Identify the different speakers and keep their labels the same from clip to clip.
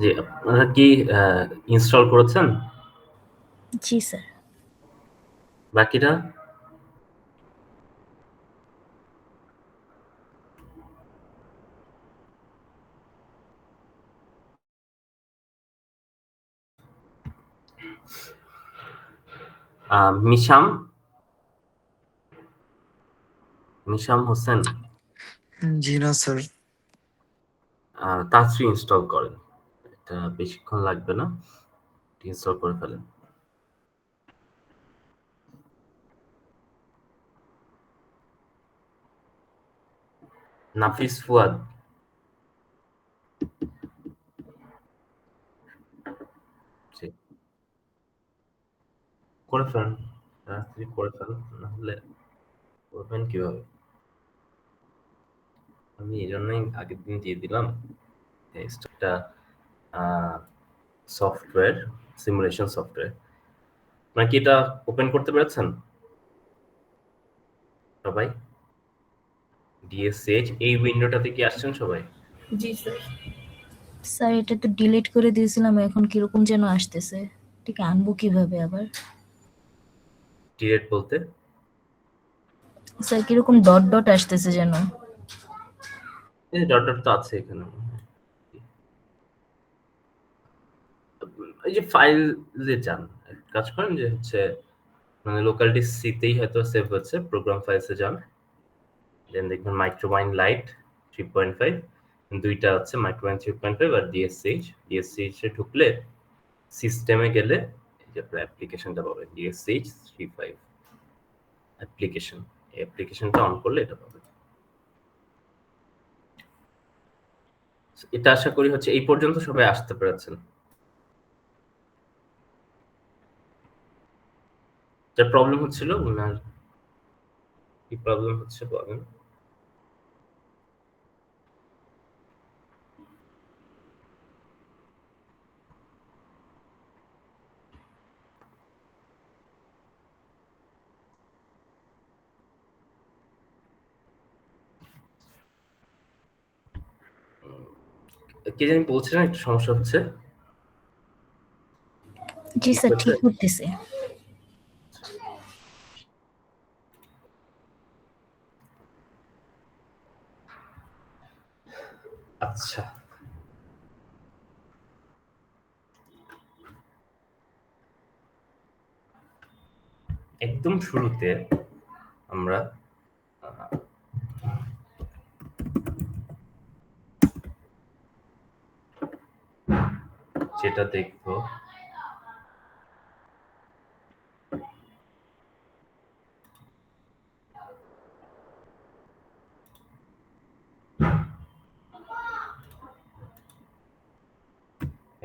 Speaker 1: জি, আপনারা কি ইনস্টল করেছেন?
Speaker 2: জি স্যার।
Speaker 1: বাকিরা? মিশাম? মিশাম হোসেন?
Speaker 3: জি না স্যার।
Speaker 1: তাড়াতাড়ি ইনস্টল করেন। এটা বেশিক্ষণ লাগবে না। ইনস্টল করে ফেলেন। নাফিস ফুয়াদ? জি। করে ফেলেন। তাড়াতাড়ি করে ফেলেন। নাহলে করবেন কিভাবে? আমি এজন্যই আগের দিন দিয়ে দিলাম। একটা সফটওয়্যার, সিমুলেশন সফটওয়্যার। আপনারা কি এটা ওপেন করতে পেরেছেন? সবাই? DSH এই উইন্ডোটাতে কি আসছেন সবাই?
Speaker 4: জি স্যার।
Speaker 2: স্যার এটা তো ডিলিট করে দিয়েছিলাম, এখন কিরকম যেন আসতেছে। ঠিক আনবো কিভাবে আবার?
Speaker 1: ডিলেট বলতে?
Speaker 2: স্যার কিরকম ডট ডট আসতেছে যেন।
Speaker 1: এই ডট ডট তো আছে এখানে। এই যে ফাইলে যান, এক কাজ করেন যে হচ্ছে মানে লোকালিটি সিতেই হয়তো সেভ হচ্ছে, প্রোগ্রাম ফাইলসে যান, দেন দেখবেন মাইক্রোমাইন লাইট 3.5, দুইটা আছে মাইক্রোমাইন 3.5 আর ডিএসএইচ এ ঢুকলে সিস্টেমে গেলে এই যে আপনার অ্যাপ্লিকেশনটা পাবেন ডিএসএইচ 35 অ্যাপ্লিকেশন। এই অ্যাপ্লিকেশনটা অন করলে এটা পাবেন। এটা আশা করি হচ্ছে এই পর্যন্ত সবাই আসতে পেরেছেন। যা প্রবলেম হচ্ছিল ওনার কি প্রবলেম হচ্ছে বলেন? কে জানি বলছিলেন একটু সমস্যা হচ্ছে?
Speaker 2: জি স্যার, ঠিক করতেছে।
Speaker 1: আচ্ছা, একদম শুরুতে আমরা যেটা দেখব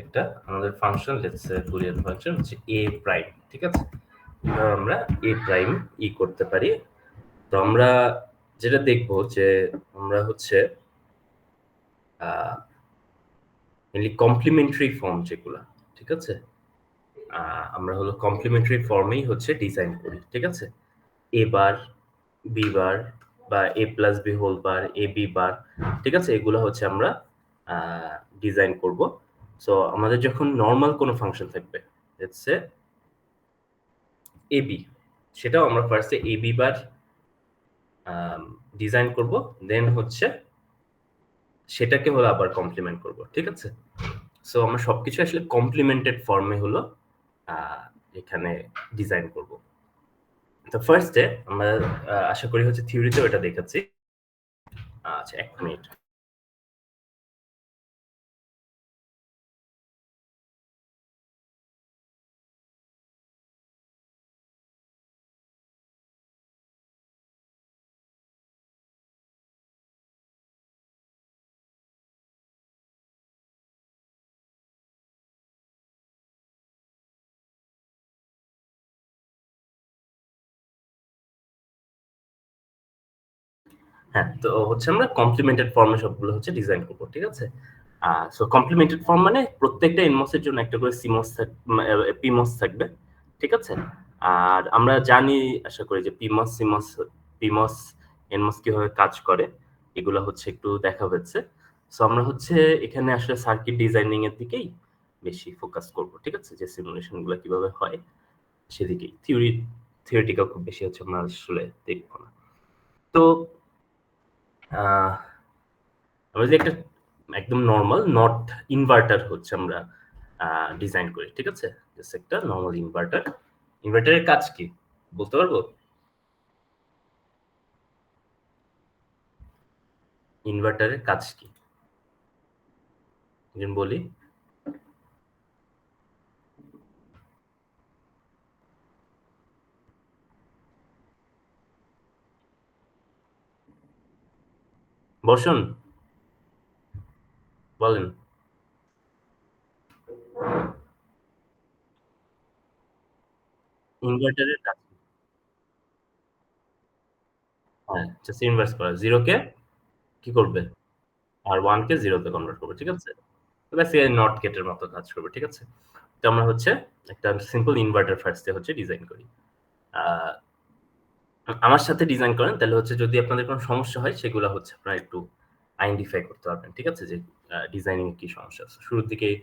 Speaker 1: একটা আমাদের function, let's say Boolean function হচ্ছে a প্রাইম, ঠিক আছে? আমরা a প্রাইম করতে পারি। তো আমরা যেটা দেখব যে আমরা হচ্ছে মেনলি কমপ্লিমেন্টারি ফর্ম যেগুলা, ঠিক আছে? আমরা হলো কমপ্লিমেন্টারি ফর্মেই হচ্ছে ডিজাইন করি, ঠিক আছে? a বার, b বার বা a plus b whole bar, a b bar, ঠিক আছে? এগুলো হচ্ছে আমরা ডিজাইন করব। সো আমাদের যখন নরমাল কোনো ফাংশন থাকবে, লেটস সে ab, সেটাও আমরা ফার্স্টে ab বার ডিজাইন করব, দেন হচ্ছে সেটাকে হলো আবার কমপ্লিমেন্ট করব, ঠিক আছে? সো আমরা সবকিছু আসলে কমপ্লিমেন্টেড ফর্মে হলো এখানে ডিজাইন করব। তো ফার্স্টে আমরা আশা করি হচ্ছে থিওরিতেও এটা দেখাচ্ছি। আচ্ছা, 1 মিনিট। হ্যাঁ, তো হচ্ছে আমরা কমপ্লিমেন্টেড ফর্মে সবগুলো হচ্ছে ডিজাইন করব, ঠিক আছে? সো কমপ্লিমেন্টেড ফর্ম মানে প্রত্যেকটা এনমসের জন্য একটা করে সিমস পিমস থাকবে, ঠিক আছে? আর আমরা জানি আশা করি যে পিমস, এনমস কিভাবে কাজ করে এগুলো হচ্ছে একটু দেখা হচ্ছে। সো আমরা হচ্ছে এখানে আসলে সার্কিট ডিজাইনিং এর দিকেই বেশি ফোকাস করব, ঠিক আছে, যে সিমুলেশন গুলো কিভাবে হয় সেদিকেই। থিওরিটিক্যাল খুব বেশি হচ্ছে আমরা আসলে দেখবো না। তো আমরা যে একটা একদম নর্মাল নট ইনভার্টার হচ্ছে আমরা ডিজাইন করি, ঠিক আছে, জাস্ট একটা নর্মাল ইনভার্টার। ইনভার্টারের কাজ কি বলতে পারবো? ইনভার্টারের কাজ কি বলি? বসুন, বলেন। ইনভার্টারের কাজ কি? হ্যাঁ, জাস্ট ইনভার্স করা, 0 কে কি করবে আর 1 কে 0 তে কনভার্ট করবে, ঠিক আছে। তো বেসিক্যালি নট গেটের মতো কাজ করবে, ঠিক আছে। তো আমরা হচ্ছে একটা সিম্পল ইনভার্টার ফার্স্টে হচ্ছে ডিজাইন করি। আমার সাথে ডিজাইন করেন তাহলে হচ্ছে যদি আপনাদের কোনো সমস্যা হয় সেগুলো হচ্ছে আপনারা একটু আইডেন্টিফাই করতে পারবেন, ঠিক আছে, যে ডিজাইনিং এ কি সমস্যা আছে। শুরুর দিকেই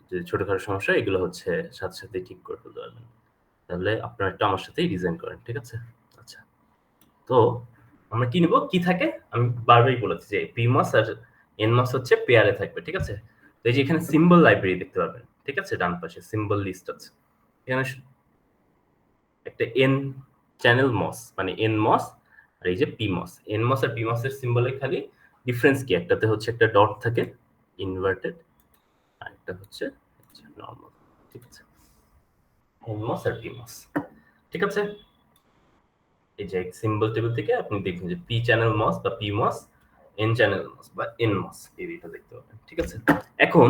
Speaker 1: যে ছোটখাটো সমস্যা এগুলো হচ্ছে সাথে সাথে ঠিক করে ফেলতে পারবেন। তাহলে আপনারা একটু আমার সাথেই ডিজাইন করেন, ঠিক আছে। আচ্ছা, তো আমরা কি নিব, কি থাকে আমি বারবারই বলেছি যে পিমস আর এনমস হচ্ছে পেয়ারে থাকবে, ঠিক আছে। তো এই যে এখানে সিম্বল লাইব্রেরি দেখতে পাবেন, ঠিক আছে, ডান পাশে সিম্বল লিস্ট আছে। এখানে একটা এন চ্যানেল মস মানে এন মস আর এই যে পি মস। এন মস আর পি মস এর সিম্বলে খালি ডিফারেন্স কি, একটাতে হচ্ছে একটা ডট থাকে ইনভার্টেড আর একটা হচ্ছে নরমাল, ঠিক আছে। এন মস আর পি মস, ঠিক আছে। এই যে সিম্বল টেবিল থেকে আপনি দেখবেন যে পি চ্যানেল মস বা পি মস, এন চ্যানেল মস বা এন মস, এই দুইটা দেখতে পাবেন, ঠিক আছে। এখন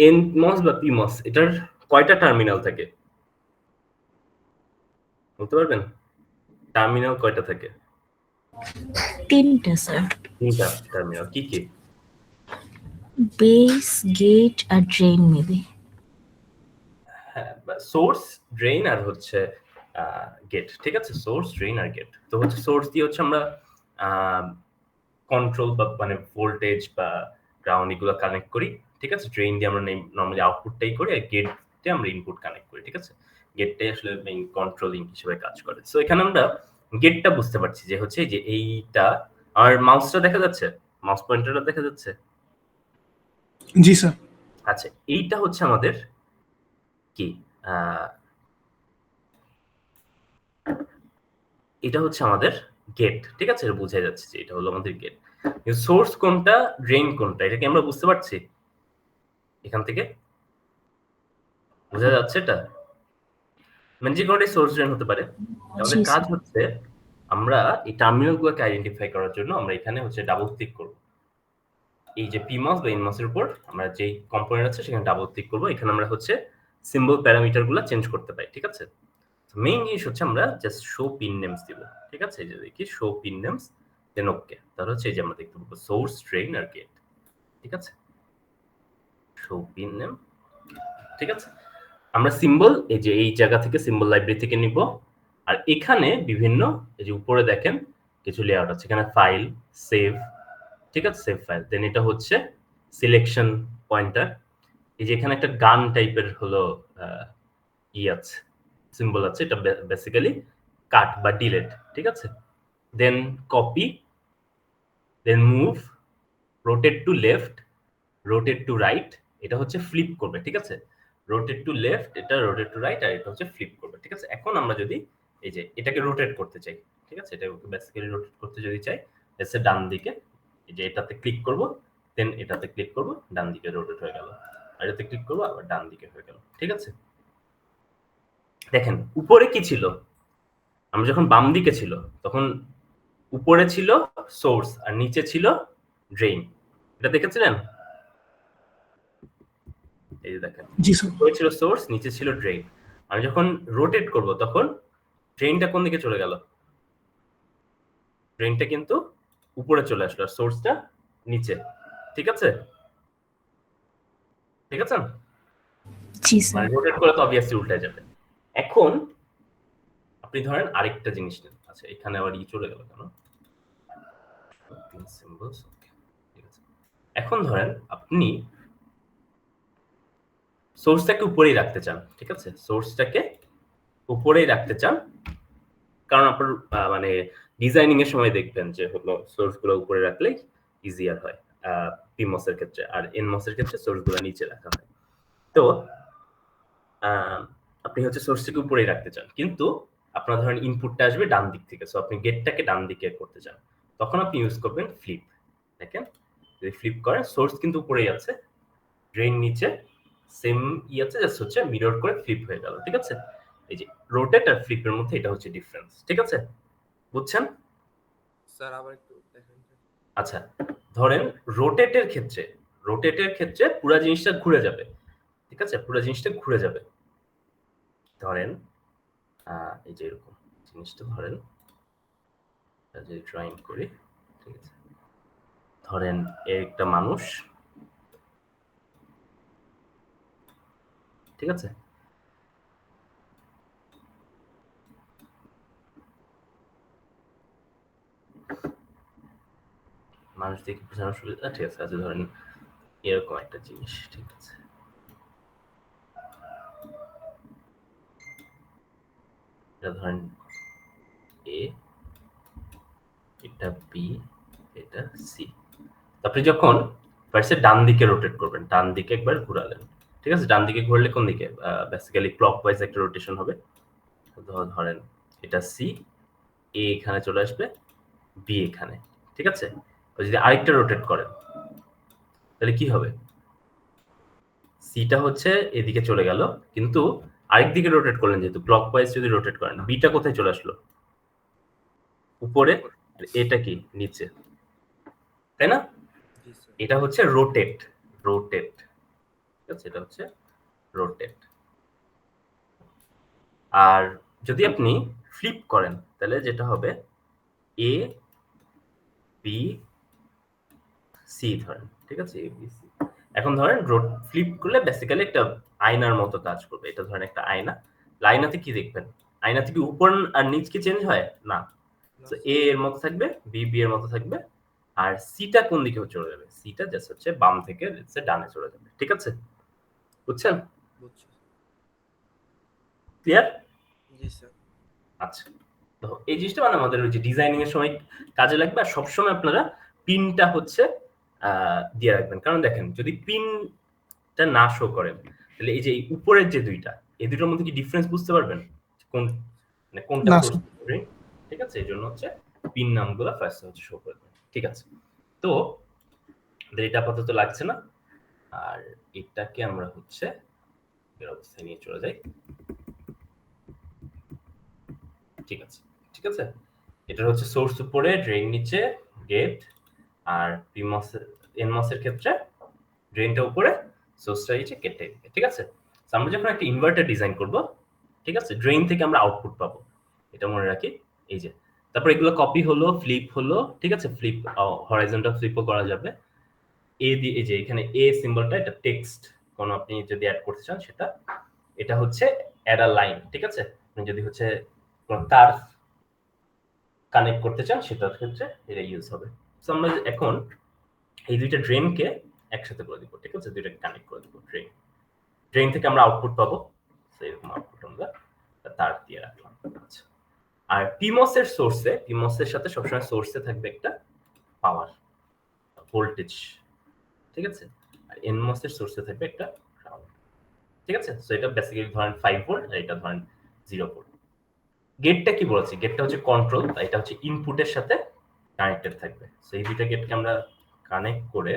Speaker 1: এন মস বা পি মস এটার কয়টা টার্মিনাল থাকে বলতে পারবেন? টার্মিনাল কয়টা থাকে?
Speaker 2: 3টা স্যার,
Speaker 1: 3টা টার্মিনাল। কি কি?
Speaker 2: বেস, গেট আর ড্রেন মিলে।
Speaker 1: হ্যাঁ, সোর্স, ড্রেন আর হচ্ছে গেট, ঠিক আছে। সোর্স, ড্রেন আর গেট। তো হচ্ছে সোর্স দিয়ে হচ্ছে আমরা কন্ট্রোল বা মানে ভোল্টেজ বা গ্রাউন্ড এগুলো কানেক্ট করি, ঠিক আছে। ড্রেন দিয়ে আমরা নর্মালি আউটপুটটাই করি আর গেটে আমরা ইনপুট কানেক্ট করি, ঠিক আছে। গেটটাই আসলে মেইন কন্ট্রোলিং হিসেবে কাজ করে। সো এখানে আমরা গেটটা বুঝতে পারছি যে হচ্ছে যে এইটা, আর মাউসটা দেখা যাচ্ছে, মাউস পয়েন্টারটা দেখা যাচ্ছে।
Speaker 4: জি স্যার।
Speaker 1: আচ্ছা, এইটা হচ্ছে আমাদের কি, এটা হচ্ছে আমাদের গেট, ঠিক আছে। এটা বোঝা যাচ্ছে যে এটা হলো আমাদের গেট। সোর্স কোনটা, ড্রেন কোনটা, এটা কি আমরা বুঝতে পারছি এখান থেকে? বোঝা যাচ্ছে এটা? মানে যে কোনোটাই সোর্স ড্রেন হতে পারে। আমাদের
Speaker 2: জি
Speaker 1: কাজ
Speaker 2: স্যার।
Speaker 1: হচ্ছে আমরা এই টার্মিনালগুলোকে আইডেন্টিফাই করার জন্য আমরা এখানে হচ্ছে ডাবল ক্লিক করব। এই যে পিমস বা এনমস এর উপর আমরা যেই কম্পোনেন্ট আছে সেখানে ডাবল ক্লিক করব। এখানে আমরা হচ্ছে সিম্বল প্যারামিটারগুলো চেঞ্জ করতে পারি, ঠিক আছে। মেইন জিনিস হচ্ছে আমরা জাস্ট শো পিন নেমস দিব, ঠিক আছে। এই যে দেখি শো পিন নেমস, দেন ওকে। তাহলে হচ্ছে এই যে আমরা দেখতে পাবো সোর্স, ড্রেন আর গেট, ঠিক আছে। শো পিন নেম, ঠিক আছে। আমরা সিম্বল এই যে এই জায়গা থেকে সিম্বল লাইব্রেরি থেকে নিব। আর এখানে বিভিন্ন এই যে উপরে দেখেন কিছু লেআউট আছে, এখানে ফাইল, সেভ, ঠিক আছে, সেভ ফাইল। দেন এটা হচ্ছে সিলেকশন পয়েন্টার। এই যে এখানে একটা গান টাইপের হলো ই আছে, সিম্বল আছে, এটা বেসিক্যালি কাট বা ডিলেট, ঠিক আছে। Then copy, then move, rotate to left, rotate to right, এটা হচ্ছে ফ্লিপ করবে, ঠিক আছে। রোটেট টু লেফট, এটা রোটেট টু রাইট, আর এটা হচ্ছে ফ্লিপ করবে, ঠিক আছে। এখন আমরা যদি এই যে এটাকে রোটেট করতে চাই, ঠিক আছে, এটা বেসিক্যালি রোটেট করতে যদি চাই, এসে ডান দিকে এই যে এটাতে ক্লিক করব, দেন এটাতে ক্লিক করব, ডান দিকে রোটেট হয়ে গেল। আর এটাতে ক্লিক করব, আবার ডান দিকে হয়ে গেল, ঠিক আছে। দেখেন উপরে কি ছিল, আমরা যখন বাম দিকে ছিল তখন উপরে ছিল সোর্স আর নিচে ছিল ড্রেন, এটা দেখেছিলেন? এই যে দেখেন
Speaker 4: জি স্যার।
Speaker 1: উপরে ছিল সোর্স, নিচে ছিল ড্রেন। আমি যখন রোটেট করব তখন ড্রেনটা কোন দিকে চলে গেল? ড্রেনটা কিন্তু উপরে চলে আসলো আর সোর্সটা নিচে, ঠিক আছে। ঠিক আছে,
Speaker 2: জি
Speaker 1: মানে
Speaker 2: স্যার।
Speaker 1: রোটেট করে তো অবভিয়াসলি উল্টে যাবে। এখন আপনি ধরেন আরেকটা জিনিস নেন। আচ্ছা, এখানে আবার ই চলে গেল কেন? সিম্বলস, ওকে। এখন ধরেন আপনি সোর্সটাকে উপরেই রাখতে চান, ঠিক আছে? সোর্সটাকে উপরেই রাখতে চান, কারণ আপনার মানে ডিজাইনিং এর সময় দেখবেন যে হলো সোর্সগুলো উপরে রাখলেই ইজিয়ার হয় পিমস এর ক্ষেত্রে, আর এনমস এর ক্ষেত্রে সোর্সগুলো নিচে রাখা হয়। তো আপনি হচ্ছে সোর্সটাকে উপরেই রাখতে চান, কিন্তু আপনার ধরেন ইনপুটটা আসবে ডান দিক থেকে, সো আপনি গেটটাকে ডান দিকে করতে চান, তখন আপনি ইউজ করবেন ফ্লিপ। দেখেন যদি ফ্লিপ করেন সোর্স কিন্তু উপরেই আছে, ড্রেন নিচে, সেম আছে, জাস্ট হচ্ছে মিরর করে ফ্লিপ হয়ে গেল, ঠিক আছে? এই যে রোটেট আর ফ্লিপের মধ্যে এটা হচ্ছে ডিফারেন্স, ঠিক আছে? বুঝছেন
Speaker 5: স্যার? আবার একটু দেখেন।
Speaker 1: আচ্ছা, ধরেন রোটেটের ক্ষেত্রে পুরো জিনিসটা ঘুরে যাবে, ঠিক আছে? পুরো জিনিসটা ঘুরে যাবে। ধরেন এই যে এরকম জিনিসটা ধরেন যদি ড্রয়িং করি, ঠিক আছে? ধরেন একটা মানুষ, ঠিক আছে? মানুষ দেখে বোঝানোর সুবিধা, ঠিক আছে? আচ্ছা ধরেন এরকম একটা জিনিস, ঠিক আছে? এটা ধরেন এ, এটা বি, এটা সি। আপনি যখন ফার্স্টে ডান দিকে রোটেট করবেন, ডান দিকে একবার ঘোরালেন, ঠিক আছে? ডান দিকে ঘুরলে কোন দিকে? বেসিক্যালি ক্লকওয়াইজ একটা রোটেশন হবে। ধরেন এটা সি, এ এখানে চলে আসবে, বি এখানে, ঠিক আছে? যদি আরেকটা রোটেট করেন তাহলে কি হবে? সিটা হচ্ছে এদিকে চলে গেল, কিন্তু আরেক দিকে রোটেট করলেন, যেহেতু ক্লকওয়াইজ যদি রোটেট করেন, বিটা কোথায় চলে আসলো? উপরে, আর এটা কি? নিচে, তাই না?
Speaker 5: জি স্যার।
Speaker 1: এটা হচ্ছে রোটেট, ঠিক আছে? এটা হচ্ছে রোটেট। আর যদি আপনি ফ্লিপ করেন তাহলে যেটা হবে এ বি সি ধরেন, ঠিক আছে? A B C. এখন ধরেন ফ্লিপ করলে বেসিক্যালি একটা আয়নার মতো কাজ করবে। এটা ধরেন একটা আয়না, আয়নাতে কি দেখবেন? আয়নাতে কি উপর আর নিচ কি চেঞ্জ হয়? না। তো এ এর মতো থাকবে, বি বি এর মতো থাকবে, আর সিটা কোন দিকে চলে যাবে? সিটা জাস্ট হচ্ছে বাম থেকে ডানে চলে যাবে, ঠিক আছে? বুঝছেন?
Speaker 5: বুঝছি।
Speaker 1: ক্লিয়ার?
Speaker 5: জি স্যার।
Speaker 1: আচ্ছা, তো এই জিনিসটা মানে আমাদের ওই যে ডিজাইনিং এর সময় কাজে লাগবে। আর সবসময় আপনারা পিনটা হচ্ছে দিয়ে রাখবেন, কারণ দেখেন যদি পিনটা না শো করেন তাহলে এই যে এই উপরের যে দুইটা, এই দুটোর মধ্যে কি ডিফারেন্স বুঝতে পারবেন? কোন মানে কোনটা
Speaker 4: না,
Speaker 1: সোর্স,
Speaker 4: স্যার।
Speaker 1: ঠিক আছে? এই জন্য হচ্ছে পিন নামগুলো ফার্স্ট হচ্ছে শো করবেন, ঠিক আছে? তো এটা আপাতত লাগছে না, আর এটাকে আমরা হচ্ছে এর অবস্থায় নিয়ে চলে যাই, ঠিক আছে? ঠিক আছে, এটা হচ্ছে সোর্স উপরে, ড্রেন নিচে, গেট, আর পিমস এনমস এর ক্ষেত্রে ড্রেনটা উপরে, সোর্সটা নিচে, গেটটা এদিকে, ঠিক আছে? তো আমরা যখন একটা ইনভার্টার ডিজাইন করব, ঠিক আছে, ড্রেন থেকে আমরা আউটপুট পাবো, এটা মনে রাখি। এই যে তারপর এগুলো কপি হলো, ফ্লিপ হলো, ঠিক আছে? ফ্লিপ হরাইজন্টাল ফ্লিপও করা যাবে। এ দিয়ে এই যে এখানে এ সিম্বলটা, এটা টেক্সট কোন আপনি যদি অ্যাড করতে চান সেটা, এটা হচ্ছে অ্যাড আ লাইন, ঠিক আছে? আপনি যদি হচ্ছে কোন তার কানেক্ট করতে চান সেটার ক্ষেত্রে এটা ইউজ হবে। সো আমরা এখন এই দুইটা ড্রেনকে একসাথে করে দিব, ঠিক আছে? দুইটাকে কানেক্ট করে দিব। ড্রেন থেকে আমরা আউটপুট পাবো, সো এরকম আউটপুট আমরা তার দিয়ে রাখলাম। আচ্ছা, আর পিমস এর সাথে সবসময় সোর্সে থাকবে একটা পাওয়ার ভোল্টেজ, ঠিক আছে? আর এনমস এর সোর্সে থাকবে একটা গ্রাউন্ড, ঠিক আছে? সো এটা বেসিক্যালি ধরেন 5 ভোল্ট, আর এটা ধরেন 0 ভোল্ট। গেটটা কি বলেছি? গেটটা হচ্ছে কন্ট্রোল, এটা হচ্ছে ইনপুটের সাথে কানেক্টেড থাকবে। সো এই দুইটা গেটকে আমরা কানেক্ট করে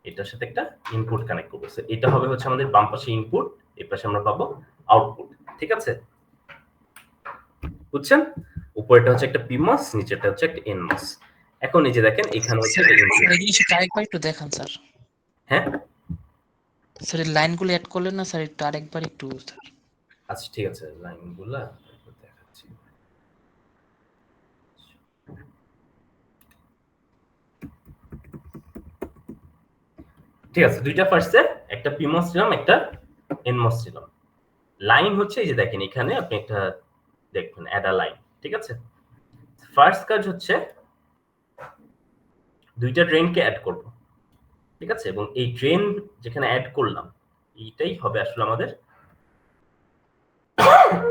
Speaker 1: এটার সাথে একটা ইনপুট কানেক্ট করব। সো এটা হবে হচ্ছে আমাদের বাম পাশে ইনপুট, এই পাশে আমরা পাবো আউটপুট, ঠিক আছে? বুঝছেন? উপরেটা হচ্ছে একটা পিমস, নিচেরটা হচ্ছে একটা এনমস। এখন এই যে দেখেন এখানে হচ্ছে
Speaker 6: স্যার এই জিনিসটা আরেকবার একটু দেখান স্যার।
Speaker 1: হ্যাঁ,
Speaker 6: স্যার এই লাইনগুলো অ্যাড করলেন না স্যার, একটু আরেকবার একটু স্যার।
Speaker 1: আচ্ছা ঠিক আছে, লাইনগুলা দেখাচ্ছি। ঠিক আছে, দুইটা ফার্স্টে একটা পিমস ছিলাম, একটা এনমস ছিলাম। লাইন হচ্ছে এই যে দেখেন এখানে আপনি একটা দেখবেন অ্যাড আ লাইন, ঠিক আছে? ফার্স্ট কাজ হচ্ছে দুইটা ড্রেনকে অ্যাড করব, ঠিক আছে, এবং এই ড্রেন যেখানে অ্যাড করলাম এইটাই হবে আসলে আমাদের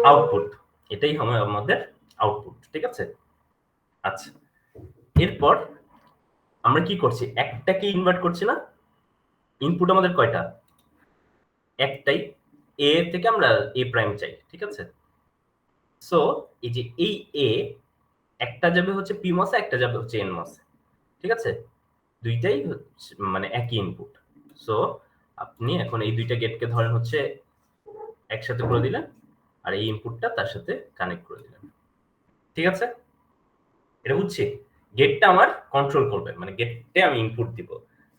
Speaker 1: আউটপুট, এটাই হবে আমাদের আউটপুট। ঠিক আছে, আচ্ছা এরপর আমরা কি করছি, একটাকে ইনভার্ট করছি না, ইনপুট আমাদের কয়টা, একটাই, এ থেকে আমরা এ প্রাইম চাই। ঠিক আছে, সো এই যে এই এ একটা যাবে হচ্ছে পিমস, একটা যাবে হচ্ছে এনমস। ঠিক আছে, দুইটাই মানে একই ইনপুট। সো আপনি এখন এই দুইটা গেটকে ধরেন হচ্ছে একসাথে করে দিলেন, আর এই ইনপুটটা তার সাথে কানেক্ট করে দিলেন। ঠিক আছে, এটা বুঝছি, গেটটা আমার কন্ট্রোল করবে, মানে গেটে আমি ইনপুট দিব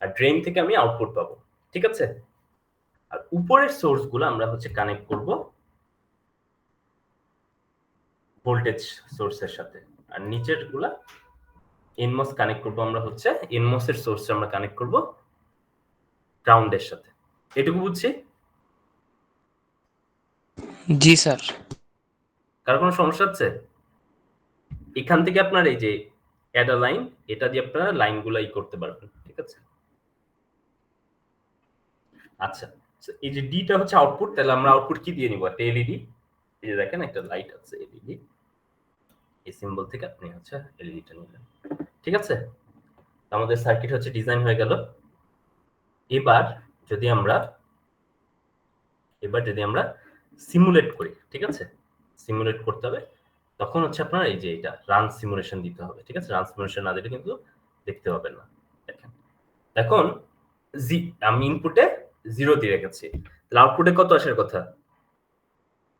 Speaker 1: আর ড্রেন থেকে আমি আউটপুট পাবো। ঠিক আছে, আর উপরের সোর্স গুলো আমরা হচ্ছে কানেক্ট করব ভোল্টেজ সোর্সের সাথে, আর নিচের গুলা এনমস কানেক্ট করব আমরা হচ্ছে এনমস এর সোর্স আমরা কানেক্ট করব গ্রাউন্ডের সাথে। এটুকু বুঝছি?
Speaker 6: জি স্যার।
Speaker 1: কার কোনো সমস্যা হচ্ছে? এখান থেকে আপনার এই যে অ্যাড আ লাইন, এটা দিয়ে আপনারা লাইনগুলাই করতে পারবেন। ঠিক আছে, আচ্ছা এই যে ডিটা হচ্ছে আউটপুট, তাহলে আমরা আউটপুট কি দিয়ে নিব, একটা এলইডি। এই যে দেখেন একটা লাইট আছে এলইডি, এই সিম্বল থেকে আপনি হচ্ছে এলইডিটা নিলেন। ঠিক আছে, আমাদের সার্কিট হচ্ছে ডিজাইন হয়ে গেল। এবার যদি আমরা সিমুলেট করি, ঠিক আছে, সিমুলেট করতে হবে, তখন হচ্ছে আপনার এই যে এটা রান সিমুলেশন দিতে হবে। ঠিক আছে, রান সিমুলেশন না দিলে কিন্তু দেখতে পাবেন না। দেখেন এখন আমি ইনপুটে 0 দিয়ে রেখেছি, তাহলে আউটপুটে কত আসার কথা,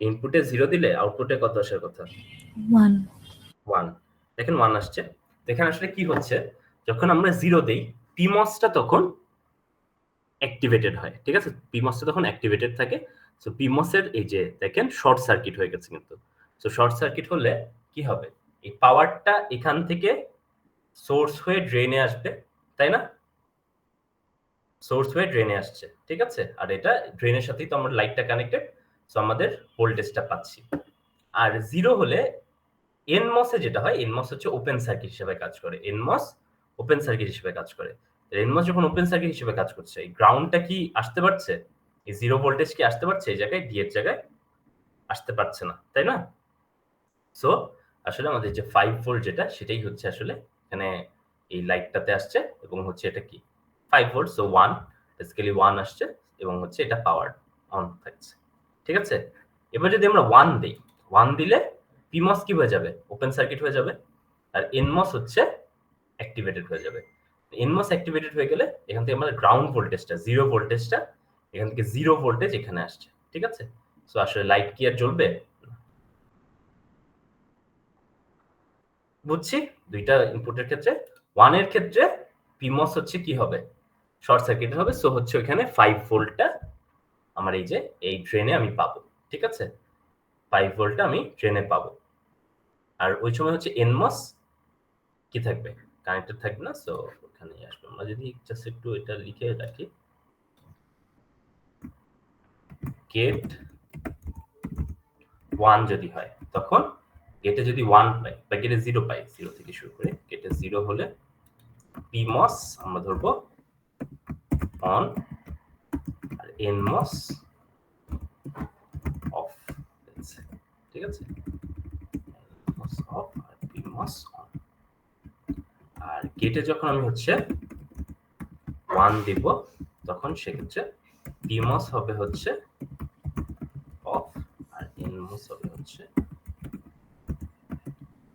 Speaker 1: ইনপুটে 0 দিলে আউটপুটে কত আসার কথা,
Speaker 2: 1
Speaker 1: 1। দেখেন 1 আসছে। দেখেন আসলে কি হচ্ছে, যখন আমরা 0 দেই পিমসটা তখন অ্যাক্টিভেটেড হয়। ঠিক আছে, পিমসটা তখন অ্যাক্টিভেটেড থাকে। সো পিমসের এই যে দেখেন শর্ট সার্কিট হয়ে গেছে কিন্তু। সো শর্ট সার্কিট হলে কি হবে, এই পাওয়ারটা এখান থেকে সোর্স হয়ে ড্রেনে আসবে, তাই না, সোর্স হয়ে ড্রেনে আসছে। ঠিক আছে, আর এটা ড্রেনের সাথেই তো আমরা লাইটটা কানেক্টেড, সো আমাদের ভোল্টেজটা পাচ্ছি। আর 0 হলে এনমসে যেটা হয়, এনমস হচ্ছে ওপেন সার্কিট হিসেবে কাজ করে, এনমস ওপেন সার্কিট হিসেবে কাজ করে। এনমস যখন ওপেন সার্কিট হিসেবে কাজ করছে, এই গ্রাউন্ডটা কি আসতে পারছে, এই 0 ভোল্টেজ কি আসতে পারছে এই জায়গায়, ডি এর জায়গায় আসতে পারছে না, তাই না। সো আসলে আমাদের যে 5 ভোল্ট যেটা, সেটাই হচ্ছে আসলে এখানে এই লাইটটাতে আসছে, এবং হচ্ছে এটা কি 5 ভোল্ট, সো 1 বেসিক্যালি 1 আসছে, এবং হচ্ছে এটা পাওয়ার অন থাকছে। ঠিক আছে, এবার যদি আমরা 1 দেই, 1 দিলে পিমস কি হয়ে যাবে, ওপেন সার্কিট হয়ে যাবে, আর এনমস হচ্ছে অ্যাক্টিভেটেড হয়ে যাবে। এনমস অ্যাক্টিভেটেড হয়ে গেলে এখান থেকে আমাদের গ্রাউন্ড ভোল্টেজটা 0 ভোল্টেজটা এখান থেকে 0 ভোল্টেজ এখানে আসছে। ঠিক আছে, সো আসলে লাইট কি আর জ্বলবে, বুঝছি। দুইটা ইনপুটের ক্ষেত্রে 1 এর ক্ষেত্রে পিমস হচ্ছে কি হবে, শর্ট সার্কিট হবে। সো হচ্ছে ওখানে 5 ভোল্টটা আমার এই যে এই ড্রেনে আমি পাবো। ঠিক আছে, 5 ভোল্টটা আমি ড্রেনে পাবো, আর ওই সময় হচ্ছে এনমস কি থাকবে, কানেক্টেড থাকবে না, সো ওখানে আসবে। আমরা যদি জাস্ট একটু এটা লিখে রাখি, গেট 1 যদি হয়, তখন গেটে যদি 1 পাই বা গেটে 0 পাই, 0 থেকে শুরু করে গেটে 0 হলে পিমস আমরা ধরবো অন, আর এনমস অফ। ঠিক আছে, এনমস অফ আর পিমস অন। আর গেটে যখন আমি হচ্ছে 1 দিব, তখন সেক্ষেত্রে পিমস হবে হচ্ছে অফ, আর এনমস হবে হচ্ছে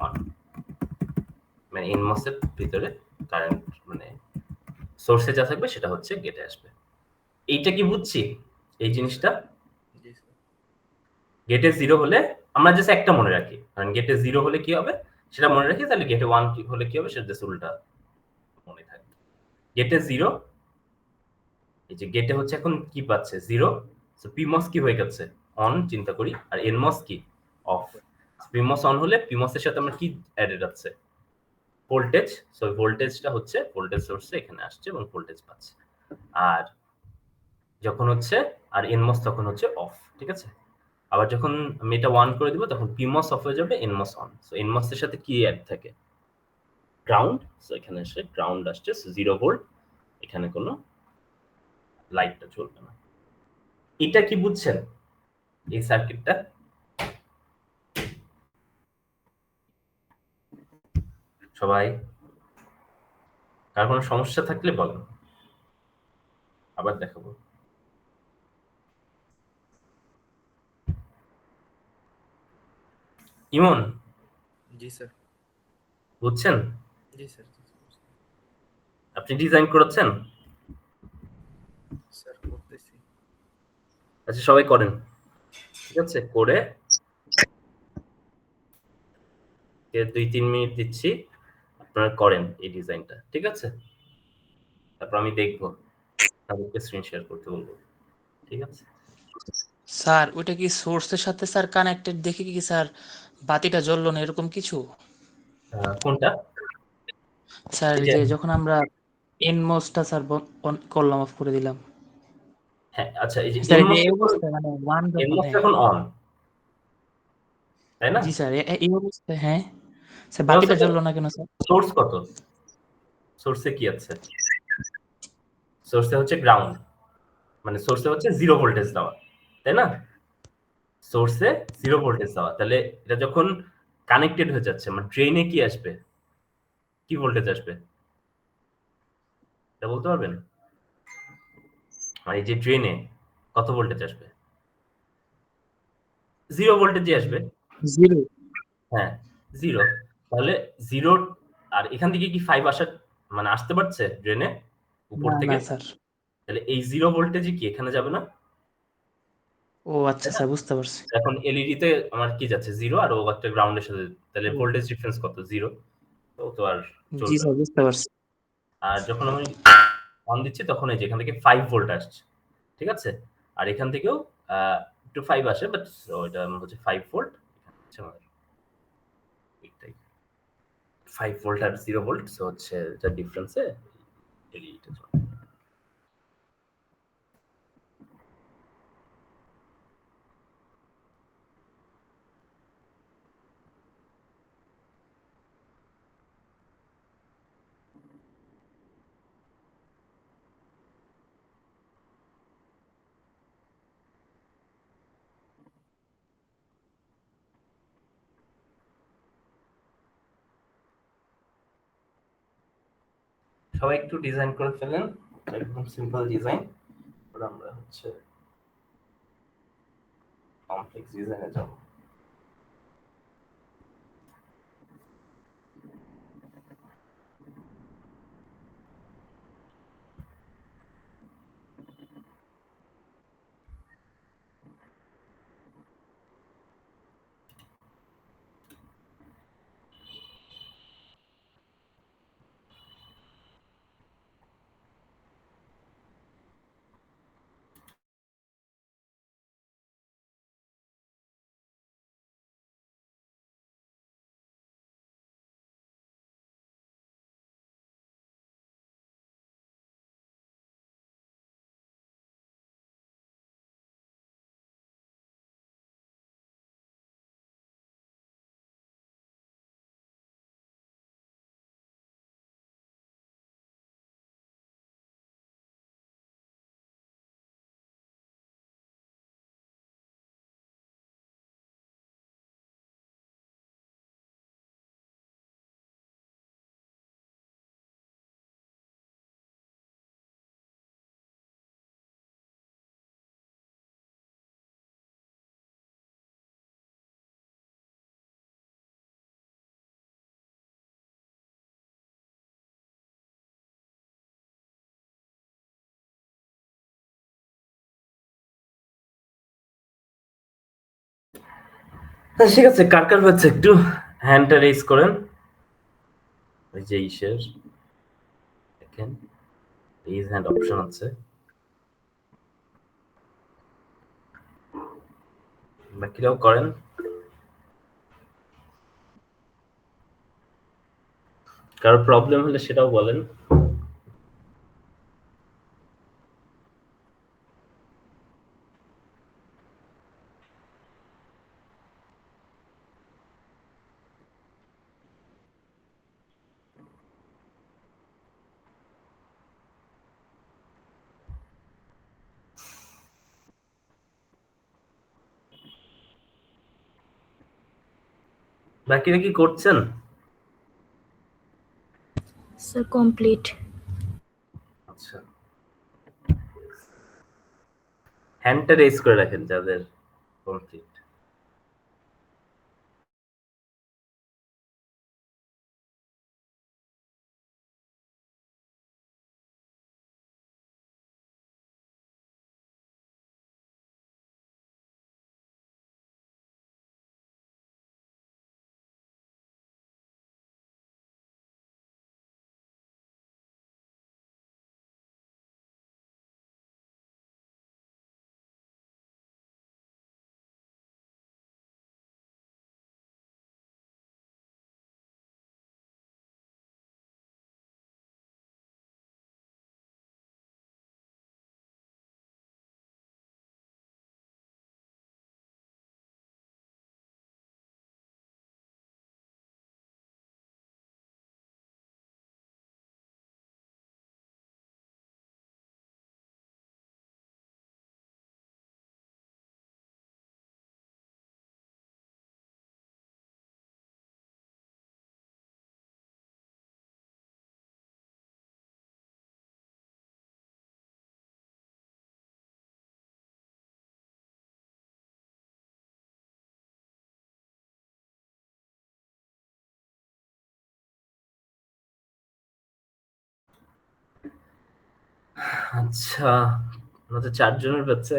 Speaker 1: অন। মানে এনমসের ভিতরে কারেন্ট মানে সোর্সে যা থাকবে সেটা হচ্ছে গেটে আসবে। এইটা কি বুঝছি এই জিনিসটা?
Speaker 5: জি স্যার।
Speaker 1: গেটে 0 হলে আমরা জাস্ট একটা মনে রাখি, কারণ গেটে 0 হলে কি হবে সেটা মনে রাখি, তাহলে গেটে 1 কি হলে কি হবে সেটা জাস্ট উল্টা মনে থাকবে। গেটে 0, এই যে গেটে হচ্ছে এখন কি পাচ্ছে 0, সো পিমস কি হয়ে গেছে অন, চিন্তা করি, আর এনমস কি অফ। পিমস অন হলে পিমসের সাথে আমরা কি অ্যাডেড আছে, ভোল্টেজ, সো ভোল্টেজটা হচ্ছে ভোল্টেজ সোর্সে এখানে আসছে এবং ভোল্টেজ পাচ্ছে। আর যখন হচ্ছে আর এনমস তখন হচ্ছে অফ। ঠিক আছে, আবার যখন আমি এটা 1 করে দিব, তখন পিমস অফ হয়ে যাবে, এনমস অন। সো এনমস এর সাথে কি অ্যাড থাকে, গ্রাউন্ড, সো এখানে এসে গ্রাউন্ড আসছে, সো 0 ভোল্ট, এখানে কোনো লাইটটা জ্বলবে না। এটা কি বুঝছেন এই সার্কিটটা? সবাই কার কোনো সমস্যা থাকলে বলেন, আবার দেখাবো। ইমন
Speaker 5: জি স্যার।
Speaker 1: বুঝছেন?
Speaker 5: জি স্যার।
Speaker 1: আপনি ডিজাইন করেছেন?
Speaker 5: স্যার করতেছি।
Speaker 1: আচ্ছা সবাই করেন, ঠিক আছে? করে 2-3 মিনিট দিচ্ছি, আপনারা করেন এই ডিজাইনটা, ঠিক আছে? তারপর আমি দেখবো, তাদেরকে স্ক্রিন শেয়ার করতে বলবো, ঠিক আছে?
Speaker 6: স্যার ওইটা কি সোর্সের সাথে স্যার কানেক্টেড দেখে কি স্যার বাতিটা জ্বললো না এরকম কিছু?
Speaker 1: কোনটা?
Speaker 6: স্যার
Speaker 1: এই
Speaker 6: এই
Speaker 1: যে
Speaker 6: যে যখন আমরা এনমোসটা স্যার অন করলাম, অফ করে দিলাম
Speaker 1: হ্যাঁ, আচ্ছা এই যে
Speaker 6: স্যার, এই যে
Speaker 1: এনমোস
Speaker 6: এই অবস্থায় মানে ওয়ান যখন,
Speaker 1: এনমোস
Speaker 6: হ্যাঁ
Speaker 1: এখন অন, তাই না?
Speaker 6: জি স্যার, এই অবস্থায় হ্যাঁ স্যার
Speaker 1: এই
Speaker 6: বাতিটা
Speaker 1: অবস্থায়
Speaker 6: জ্বললো না কেন স্যার?
Speaker 1: সোর্স কত? সোর্সে কি আছে? সোর্সে হচ্ছে গ্রাউন্ড, মানে সোর্সে হচ্ছে 0 ভোল্টেজ দেওয়া, তাই না? সোর্সে 0 ভোল্টেজ দেওয়া, তাহলে এটা যখন কানেক্টেড হয়ে যাচ্ছে, মানে ড্রেনে কি আসবে, কি ভোল্টেজ আসবে এটা বলতে পারবেন? মানে এই যে ড্রেনে কত ভোল্টেজ আসবে? 0 ভোল্টেজই আসবে।
Speaker 6: জিরো।
Speaker 1: হ্যাঁ, 0। তাহলে 0, আর এখান থেকে কি 5 আসা, মানে আসতে পারছে ড্রেনে উপর
Speaker 6: না না
Speaker 1: থেকে?
Speaker 6: স্যার।
Speaker 1: তাহলে এই 0 ভোল্টেজই কি এখানে যাবে না?
Speaker 6: ও আচ্ছা স্যার, বুঝতে পারছি।
Speaker 1: এখন এলইডি তে আমার কি যাচ্ছে 0, আর ও একটা গ্রাউন্ডের সাথে, তাহলে
Speaker 6: ও,
Speaker 1: ভোল্টেজ ডিফারেন্স কত? 0। তো তো আর
Speaker 6: জি
Speaker 1: চলবে না।
Speaker 6: স্যার, বুঝতে পারছি।
Speaker 1: আর যখন আমি অন দিচ্ছি তখন এই যে এখান থেকে 5 ভোল্ট আসছে, ঠিক আছে? আর এখান থেকেও একটু 5 আসে, বাট ওইটা হচ্ছে 5 ভোল্ট, হচ্ছে আমার এইটাই 5 ভোল্ট আর 0 ভোল্ট, সো হচ্ছে এটা ডিফারেন্সে এলইডিটা জ্বলে। সবাই একটু ডিজাইন করে ফেলেন, একদম সিম্পল ডিজাইন, ওটা আমরা হচ্ছে কমপ্লেক্স ডিজাইনে যাব। হ্যাঁ ঠিক আছে, কার কার হচ্ছে একটু হ্যান্ডটা রেজ করেন, ওই যে ইসের দেখেন রেজ হ্যান্ড অপশন আছে, বাকিরাও করেন। কারো প্রবলেম হলে সেটাও বলেন। বাকিরা কি করছেন?
Speaker 2: Sir complete.
Speaker 1: আচ্ছা, হ্যান্ডটা রেজ করে রাখেন যাদের কমপ্লিট। আচ্ছা, আমাদের 4 জনের বাচ্চা।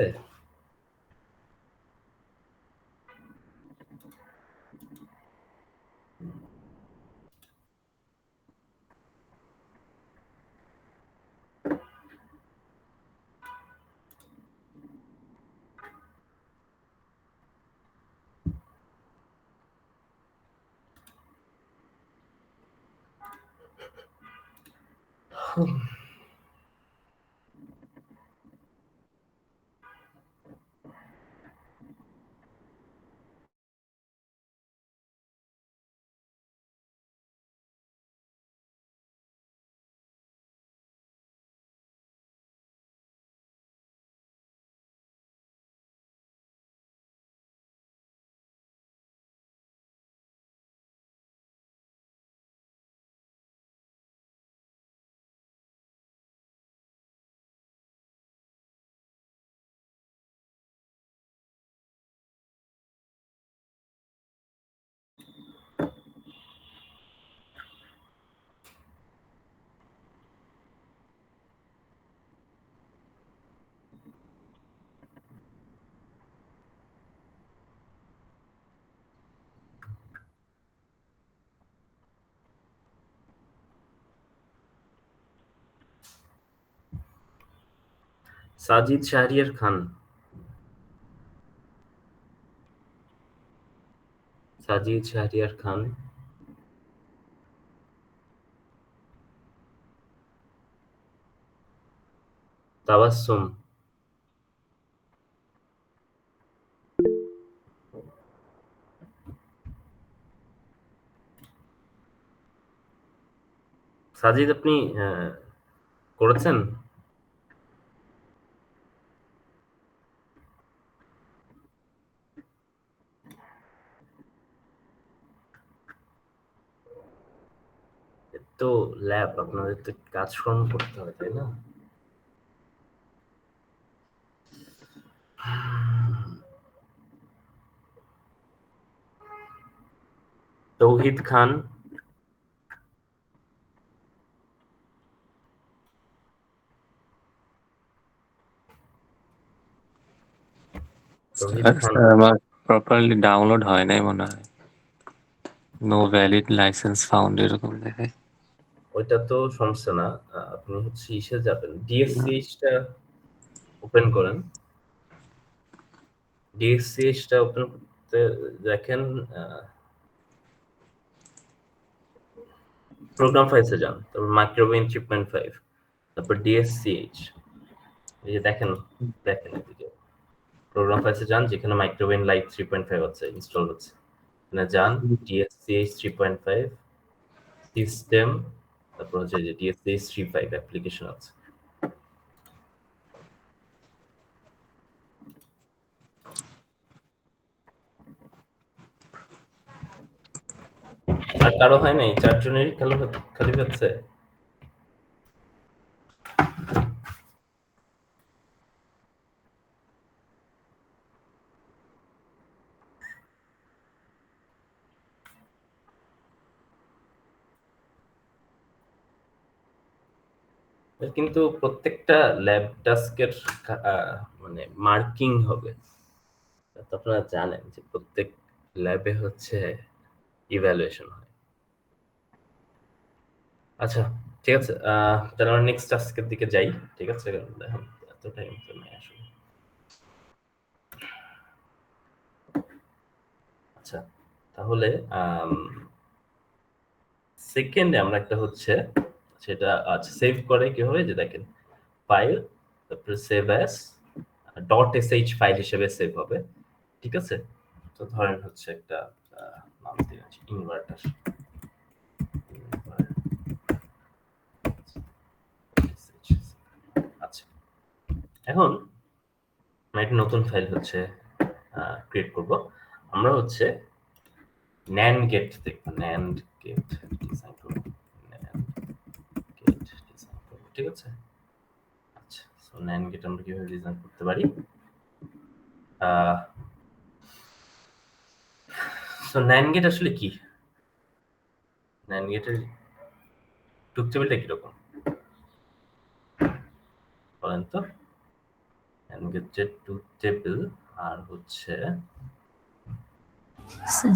Speaker 1: সাজিদ শাহরিয়ার খান, সাজিদ শাহরিয়ার খান, তাবাসসুম, সাজিদ আপনি করেছেন? তো ল্যাব আপনাদের তো কাজকর্ম করতে হবে, তাই না? তৌহিদ খান, তৌহিদ খান।
Speaker 7: স্যার আমার প্রপারলি ডাউনলোড হয় নাই মনে হয়, নো ভ্যালিড লাইসেন্স ফাউন্ড এরকম দেখে।
Speaker 1: ওইটা তো সমস্যা না, আপনি হচ্ছে ইসে যাবেন, ডিএসসিএইচটা ওপেন করেন। ডিএসসিএইচটা ওপেন করতে দেখেন, প্রোগ্রাম ফাইলসে যান, তারপর মাইক্রোওয়েভ 3.5, তারপর ডিএসসিএইচ। এই যে দেখেন, দেখেন এদিকে প্রোগ্রাম ফাইলসে যান, যেখানে মাইক্রোওয়েভ লাইট 3.5 হচ্ছে ইনস্টল হচ্ছে, এখানে যান, ডিএসসিএইচ 3.5 সিস্টেম, তারপর হচ্ছে যে ডিএসসিএইচ 3.5 অ্যাপ্লিকেশন আছে। আর কারো হয় নাই? 4 জনেরই খালি হচ্ছে? কিন্তু প্রত্যেকটা ল্যাব টাস্কের মানে মার্কিং হবে। তো আপনারা জানেন যে প্রত্যেক ল্যাবে হচ্ছে ইভ্যালুয়েশন হয়। আচ্ছা, ঠিক আছে। তাহলে আমরা নেক্সট টাস্কের দিকে যাই। ঠিক আছে? কারণ দেখেন এত টাইম তো নেই আসলে। আচ্ছা, তাহলে সেকেন্ডে আমরা একটা হচ্ছে সেটা আচ্ছা সেভ করে কি হবে যে দেখেন ফাইল তারপরে সেভ অ্যাজ .sh ফাইল হিসেবে সেভ হবে। ঠিক আছে? তো ধরেন হচ্ছে একটা নাম দিয়ে আছে ইনভার্টার। আচ্ছা, এখন আমরা একটা নতুন ফাইল হচ্ছে ক্রিয়েট করব। আমরা হচ্ছে NAND গেট দেখব, NAND গেট ডিজাইন করব, NAND গেট ডিজাইন করব। ঠিক আছে? আচ্ছা, সো NAND গেট আমরা কিভাবে ডিজাইন করতে পারি? সো NAND গেট আসলে কি? NAND গেটের ট্রুথ টেবিলটা কিরকম বলেন তো? NAND গেটের ট্রুথ টেবিল আর হচ্ছে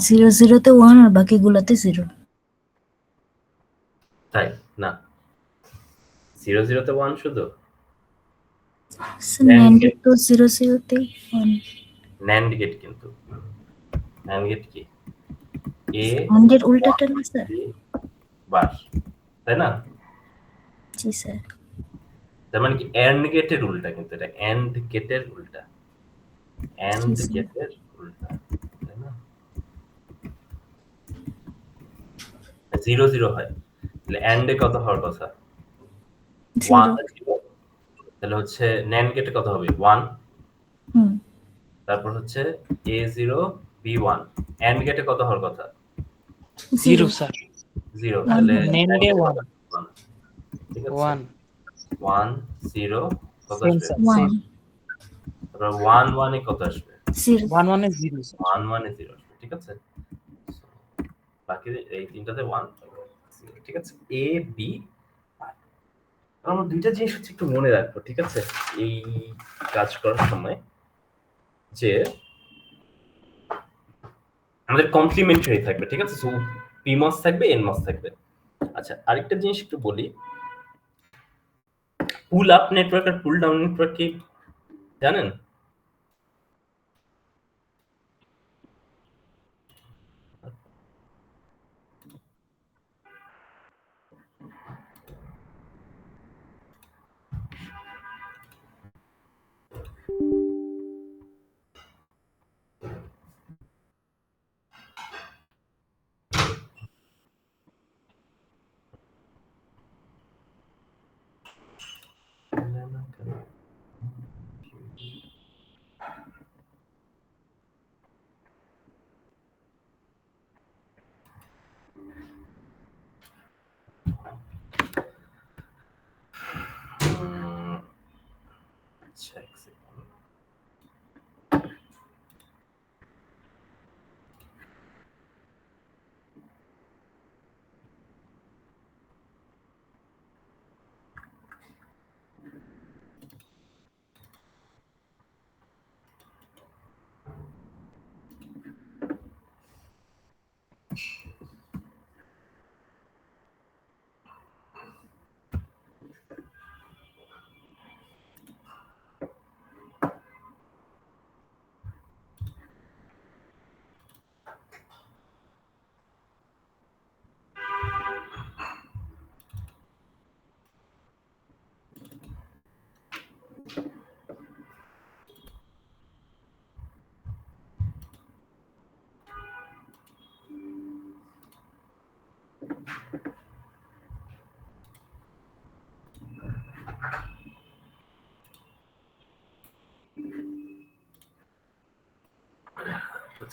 Speaker 2: 0 0-তে 1 আর বাকিগুলোতে 0।
Speaker 1: তাই না, 0 0-তে 1 শুধু?
Speaker 2: NAND তো 0 0-তেই 1।
Speaker 1: NAND গেট কিন্তু NAND গেট কি? A
Speaker 2: AND এর উল্টাটা না স্যার?
Speaker 1: বার, তাই না?
Speaker 2: জি স্যার।
Speaker 1: তার মানে কি AND গেটের উল্টা, কিন্তু এটা AND গেটের উল্টা, AND
Speaker 2: জি, স্যার।
Speaker 1: গেটের উল্টা, তাই না? 0 0 হয়, তাহলে AND এ কত হওয়ার কথা? 1
Speaker 2: 0।
Speaker 1: 0, তাহলে হচ্ছে NAND গেটে কত হবে? 1।
Speaker 2: হুম।
Speaker 1: তারপর হচ্ছে A0 B1, AND গেটে কত হওয়ার কথা?
Speaker 6: 0 স্যার।
Speaker 1: 0,
Speaker 2: 1
Speaker 1: তাহলে
Speaker 2: হবে।
Speaker 6: NAND
Speaker 1: AND
Speaker 6: এ
Speaker 1: গেটে
Speaker 6: 1
Speaker 1: কত? 1। ঠিক আছে?
Speaker 6: 1
Speaker 1: 1 0 কত
Speaker 6: সেম
Speaker 1: আসবে?
Speaker 6: Sir
Speaker 2: 1
Speaker 6: same.
Speaker 1: তারপর 1 1 এ কত আসবে?
Speaker 2: 0।
Speaker 6: 1 1 এ 0 স্যার।
Speaker 1: 1 1 এ 0 আসবে। ঠিক আছে? বাকি এই তিনটাতে 1 0। ঠিক আছে? A B আমরা দুইটা জিনিস হচ্ছে একটু মনে রাখবো। ঠিক আছে? এই কাজ করার সময় যে আমাদের কমপ্লিমেন্টারি থাকবে। ঠিক আছে? সো PMOS থাকবে, NMOS থাকবে। আচ্ছা, আরেকটা জিনিস একটু বলি। পুল আপ নেটওয়ার্ক আর পুল ডাউন নেটওয়ার্ক কি জানেন? আচ্ছা, এক সেকেন্ড।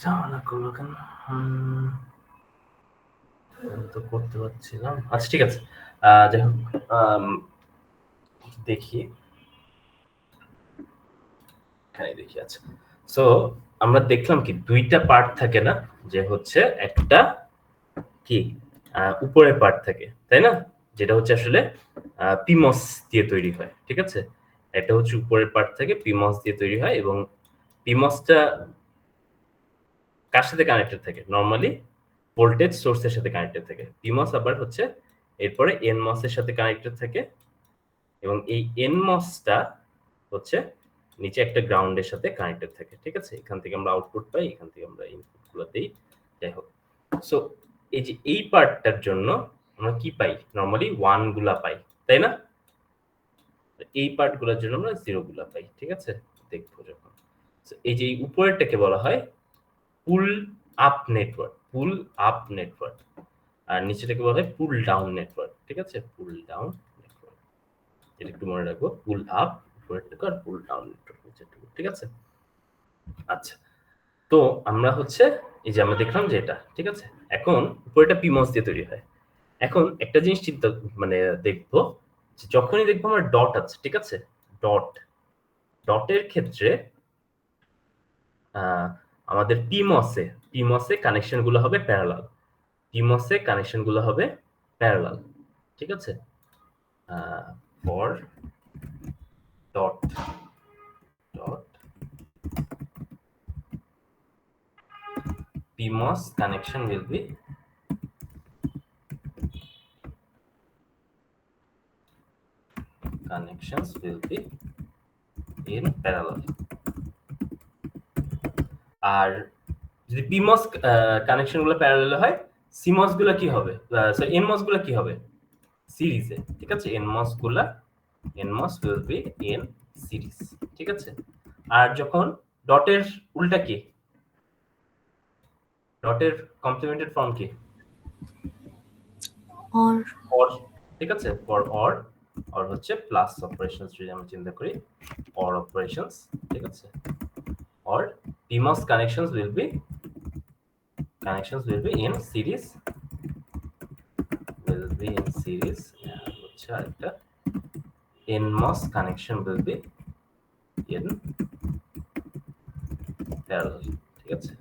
Speaker 1: ঝামেলা করলো কেন? আমি তো করতে পারছিলাম। আচ্ছা ঠিক আছে, যাই হোক, দেখি এখানে দেখি। আচ্ছা, সো আমরা দেখলাম কি দুইটা পার্ট থাকে না, যে হচ্ছে একটা কি উপরের পার্ট থাকে, তাই না, যেটা হচ্ছে আসলে পিমস দিয়ে তৈরি হয়, ঠিক আছে। এটা হচ্ছে উপরের পার্ট থেকে পিমস দিয়ে তৈরি হয়, এবং পিমসটা কার সাথে কানেক্টেড থাকে? নরমালি ভোল্টেজ সোর্সের সাথে কানেক্টেড থাকে। পিমস আবার হচ্ছে এরপরে এনমস এর সাথে কানেক্টেড থাকে, এবং এই এনমসটা হচ্ছে নিচে একটা গ্রাউন্ডের সাথে কানেক্টেড থাকে, ঠিক আছে। এখান থেকে আমরা আউটপুট পাই, এখান থেকে আমরা ইনপুট গুলো দেই, যাই হোক। সো এই যে এই পার্টটার জন্য আমরা কি পাই? নরমালি 1 গুলা পাই, তাই না। এই পার্ট গুলোর জন্য আমরা 0 গুলা পাই, ঠিক আছে, দেখবো যখন। So, এই যে এই উপরেরটাকে বলা হয় pull up network, pull up network, আর নিচেটাকে বলা হয় পুল ডাউন নেটওয়ার্ক, ঠিক আছে, পুল ডাউন নেটওয়ার্ক। এটা একটু মনে রাখবো, পুল আপ উপরেরটাকে আর পুল ডাউন নেটওয়ার্ক নিচেরটুকু, ঠিক আছে। আচ্ছা, তো আমরা হচ্ছে এই যে আমরা দেখলাম যে এটা, ঠিক আছে। এখন উপরেটা পিমস দিয়ে তৈরি হয়। এখন একটা জিনিস চিন্তা মানে দেখবো, যে যখনই দেখবো আমার ডট আছে, ঠিক আছে, ডটের ক্ষেত্রে আমাদের পিমসে কানেকশন গুলো হবে প্যারালাল, পিমসে কানেকশন গুলো হবে প্যারালাল, ঠিক আছে। For dot PMOS connection will be in parallel. আর যদি PMOS কানেকশন গুলো প্যারালাল হয়, CMOS গুলো কি হবে? সরি, NMOS গুলো কি হবে? সিরিজে, ঠিক আছে। NMOS will be in series, ঠিক আছে। আর যখন ডটের উল্টা কি? ডটের কমপ্লিমেন্টেড ফর্ম কি? অর, ঠিক আছে। ফর অর হচ্ছে প্লাস অপারেশনস, যদি আমরা চিন্তা করি অর অপারেশনস, ঠিক আছে। Or PMOS connections will be in series, হচ্ছে আরেকটা NMOS connection will be in parallel, ঠিক আছে,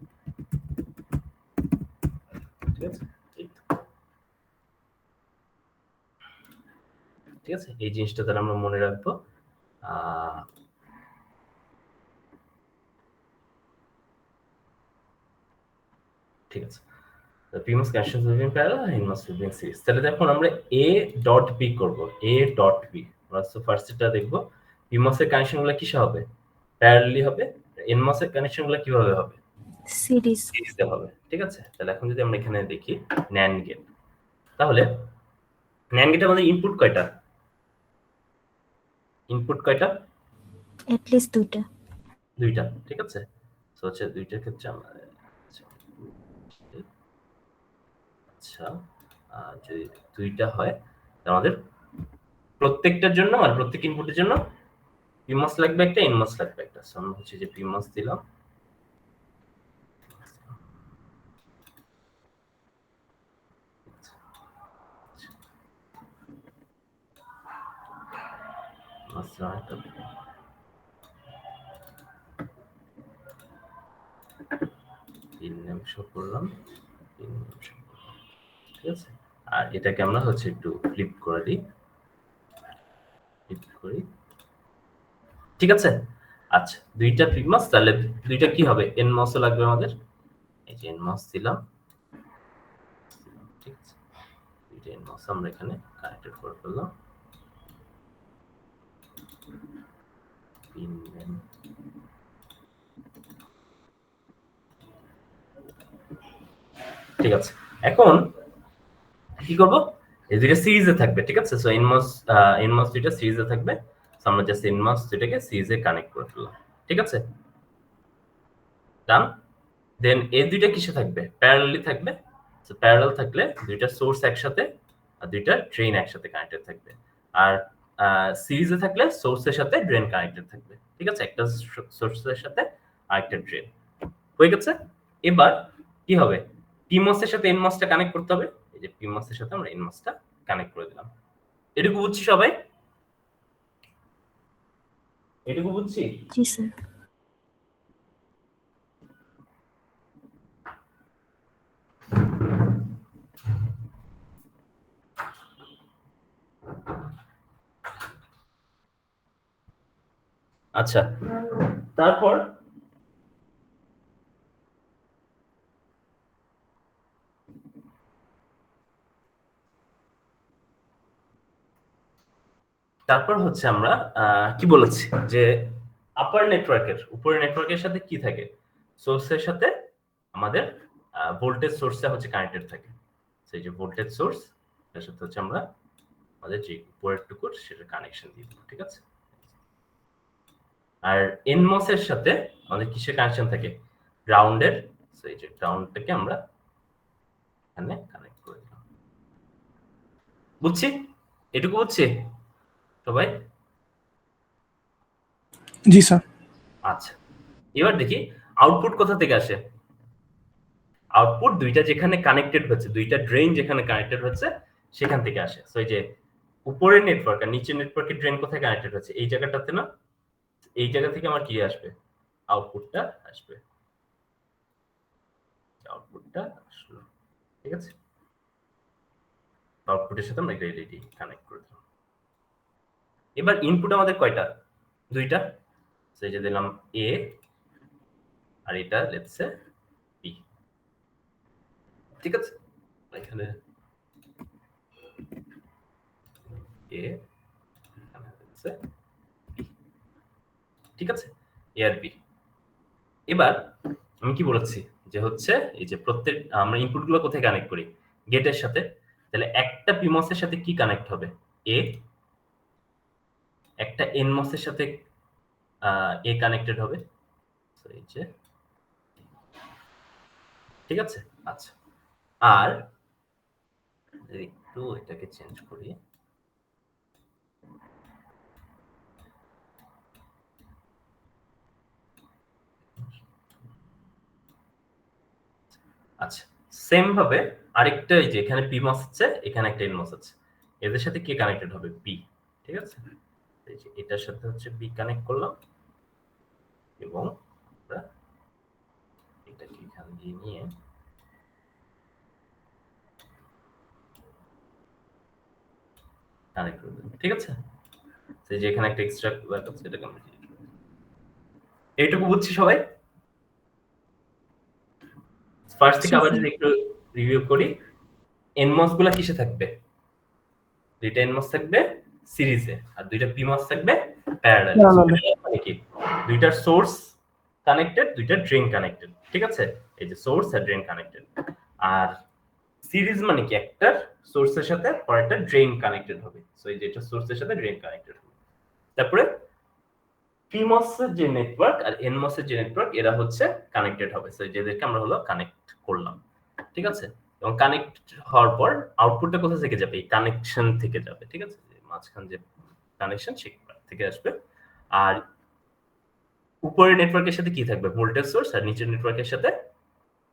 Speaker 1: ঠিক আছে, ঠিক আছে। এই জিনিসটা তাহলে আমরা মনে রাখবো। ঠিক আছে, PMOS connections will be in parallel, NMOS will be in series। তাহলে এখন আমরা A ডট B করব, A ডট B। আমরা ফার্স্ট এটা দেখব PMOS এর কানেকশন গুলো কিসে হবে? প্যারালালি হবে। NMOS এর কানেকশন গুলো কিভাবে হবে? সিরিজে হবে, ঠিক আছে। তাহলে এখন যদি আমরা এখানে দেখি NAND গেট, তাহলে NAND গেটে আমাদের ইনপুট কয়টা?
Speaker 2: at least দুইটা,
Speaker 1: ঠিক আছে। সো হচ্ছে দুইটার ক্ষেত্রে আমরা আচ্ছা, যদি দুইটা হয় আমাদের প্রত্যেকটার জন্য আর প্রত্যেক ইনপুটের জন্য PMOS লাগবে একটা, NMOS লাগবে একটা। সো আমরা হচ্ছে যে PMOS দিলাম, করলাম, ঠিক আছে। আর এটাকে আমরা হচ্ছে একটু ফ্লিপ করে দিই, ঠিক আছে। আচ্ছা, দুইটা PMOS, তাহলে দুইটা কি হবে? NMOS ও লাগবে আমাদের। এই যে NMOS দিলাম, ঠিক আছে। দুইটা NMOS আমরা এখানে কানেক্টেড করে ফেললাম। ঠিক আছে, এখন কি করব? এই দুইটা সিরিজে থাকবে, ঠিক আছে। সো NMOS দুইটা সিরিজে থাকবে। সো আমরা জাস্ট NMOS দুইটাকে সিরিজে কানেক্ট করে ফেললাম, ঠিক আছে, ডান। দেন এই দুইটা কিসে থাকবে? প্যারালালি থাকবে। সো প্যারালাল থাকলে দুইটা সোর্স একসাথে আর দুইটা ড্রেন একসাথে কানেক্টেড থাকবে। আর সিরিজে থাকলে সোর্সের সাথে ড্রেন কানেক্টেড থাকবে, ঠিক আছে। একটা সোর্সের সাথে আরেকটা ড্রেন হয়ে গেছে। এবার কি হবে? PMOS এর সাথে NMOS টা কানেক্ট করতে হবে। এই যে PMOS এর সাথে আমরা NMOS-টা কানেক্ট করে দিলাম। এটুকু বুঝছি সবাই? এটুকু বুঝছি?
Speaker 2: জি স্যার।
Speaker 1: আচ্ছা, তারপর হচ্ছে আমরা কি বলেছি যে আপার নেটওয়ার্কের উপরের নেটওয়ার্কের সাথে কি থাকে, সোর্সের সাথে আমাদের ভোল্টেজ সোর্সটা হচ্ছে কানেক্টেড থাকে। সেই যে ভোল্টেজ সোর্স এর সাথে হচ্ছে আমরা আমাদের যে উপরের টুকুর সেটা কানেকশন দিব, ঠিক আছে। আর এনমস এর সাথে আমাদের কিসের কানেকশন থাকে, গ্রাউন্ডের। সেই যে গ্রাউন্ডটাকে আমরা এখানে কানেক্ট করে দিলাম। বুঝছি? এটুকু বুঝছি সবাই?
Speaker 4: জি স্যার।
Speaker 1: আচ্ছা, এবার দেখি আউটপুট কোথা থেকে আসে। আউটপুট দুইটা যেখানে কানেক্টেড হচ্ছে, দুইটা ড্রেন যেখানে কানেক্টেড হচ্ছে সেখান থেকে আসে। সো এই যে উপরের নেটওয়ার্ক আর নিচের নেটওয়ার্কের ড্রেন কোথায় কানেক্টেড হচ্ছে, এই জায়গাটাতে না, এই জায়গা থেকে আমার কি আসবে, আউটপুটটা আসবে। আউটপুটটা আসলো, ঠিক আছে। আউটপুটের সাথে আমরা একটা এলইডি কানেক্ট করে দিলাম। এবার ইনপুট আমাদের কয়টা, দুইটা। সেই যে দিলাম এ আর এটা লেটস সে বি, ঠিক আছে। এখানে এ, এখানে লেটস সে বি, ঠিক আছে, এ আর বি। এবার আমি কি বলেছি যে হচ্ছে এই যে প্রত্যেক আমরা ইনপুটগুলো কোথায় কানেক্ট করি, গেটের সাথে। তাহলে একটা পিমস এর সাথে কি কানেক্ট হবে, এ। একটা এনমস এর সাথে এ কানেক্টেড হবে, তো এই যে, ঠিক আছে। আচ্ছা, আর একটু এটাকে চেঞ্জ করি। আচ্ছা, সেম ভাবে আরেকটা, এই যে এখানে পিমস আছে, এখানে একটা এনমস আছে, এদের সাথে কি কানেক্টেড হবে, বি, ঠিক আছে। এই যে এটার সাথে হচ্ছে বি কানেক্ট করলাম, এবং আমরা এটাকে এখান দিয়ে নিয়ে কানেক্ট করে দেব, ঠিক আছে। সেই যে এখানে একটা এক্সট্রা ওয়্যার আছে, এটাকে আমরা delete করে দেব। এইটুকু বুঝছি সবাই? ফার্স্ট থেকে আবার যদি একটু রিভিউ করি, এনমস গুলা কিসে থাকবে, দুইটা এনমস থাকবে সিরিজে, আর দুইটা পিমস থাকবে প্যারালাল। মানে কি, দুইটার সোর্স কানেক্টেড, দুইটা ড্রেন কানেক্টেড, ঠিক আছে। এই যে সোর্স আর ড্রেন কানেক্টেড। আর সিরিজ মানে কি, একটা সোর্সের সাথে পরেরটা ড্রেন কানেক্টেড হবে। সো এই যে এটা সোর্সের সাথে ড্রেন কানেক্টেড হবে। তারপরে পিমস এর যে নেটওয়ার্ক আর এনমস এর যে নেটওয়ার্ক, এরা হচ্ছে কানেক্টেড হবে। সো যেদেরকে আমরা হলো কানেক্ট করলাম, ঠিক আছে। এবং কানেক্ট হওয়ার পর আউটপুটটা কোথা থেকে যাবে, এই কানেকশন থেকে যাবে, ঠিক আছে। মাঝখান যে কানেকশন সেখান থেকে আসবে। আর উপরের নেটওয়ার্কের সাথে কি থাকবে, ভোল্টেজ সোর্স, আর নিচের নেটওয়ার্কের সাথে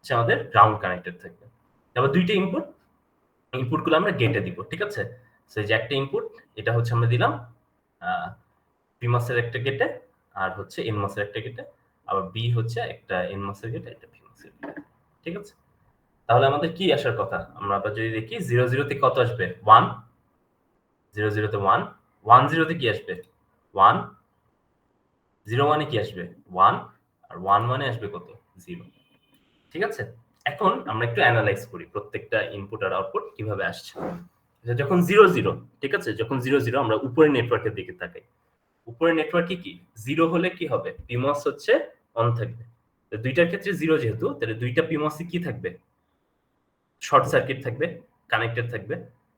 Speaker 1: আমাদের গ্রাউন্ড কানেক্টেড থাকবে। তারপর দুইটা ইনপুট, ইনপুটগুলো আমরা গেটে দিব, ঠিক আছে। সো এই যে একটা ইনপুট, এটা হচ্ছে আমরা দিলাম পিমস এর একটা গেটে, আর হচ্ছে এনমস এর একটা গেটে, আবার বি হচ্ছে একটা এনমস এর গেটে, একটা পিমস এর গেটে, ঠিক আছে। তাহলে আমাদের কি আসার কথা, আমরা আবার যদি দেখি 0 0 তে কত আসবে, 1, 0 0 তে 1, 1 0 তে কি আসবে, 1, 0 1 এ কি আসবে, 1, আর 1 1 এ আসবে কত, 0, ঠিক আছে। এখন আমরা একটু অ্যানালাইজ করি প্রত্যেকটা ইনপুট আর আউটপুট কিভাবে আসছে। যখন 0 0, ঠিক আছে, যখন 0 0 আমরা উপরের নেটওয়ার্কের দিকে তাকাই, উপরের নেটওয়ার্কে কি 0 হলে কি হবে, পিমস হচ্ছে অন থাকবে। তো দুইটার ক্ষেত্রে 0 যেহেতু, তাহলে দুইটা পিমস কি থাকবে, শর্ট সার্কিট থাকবে, কানেক্টেড থাকবে,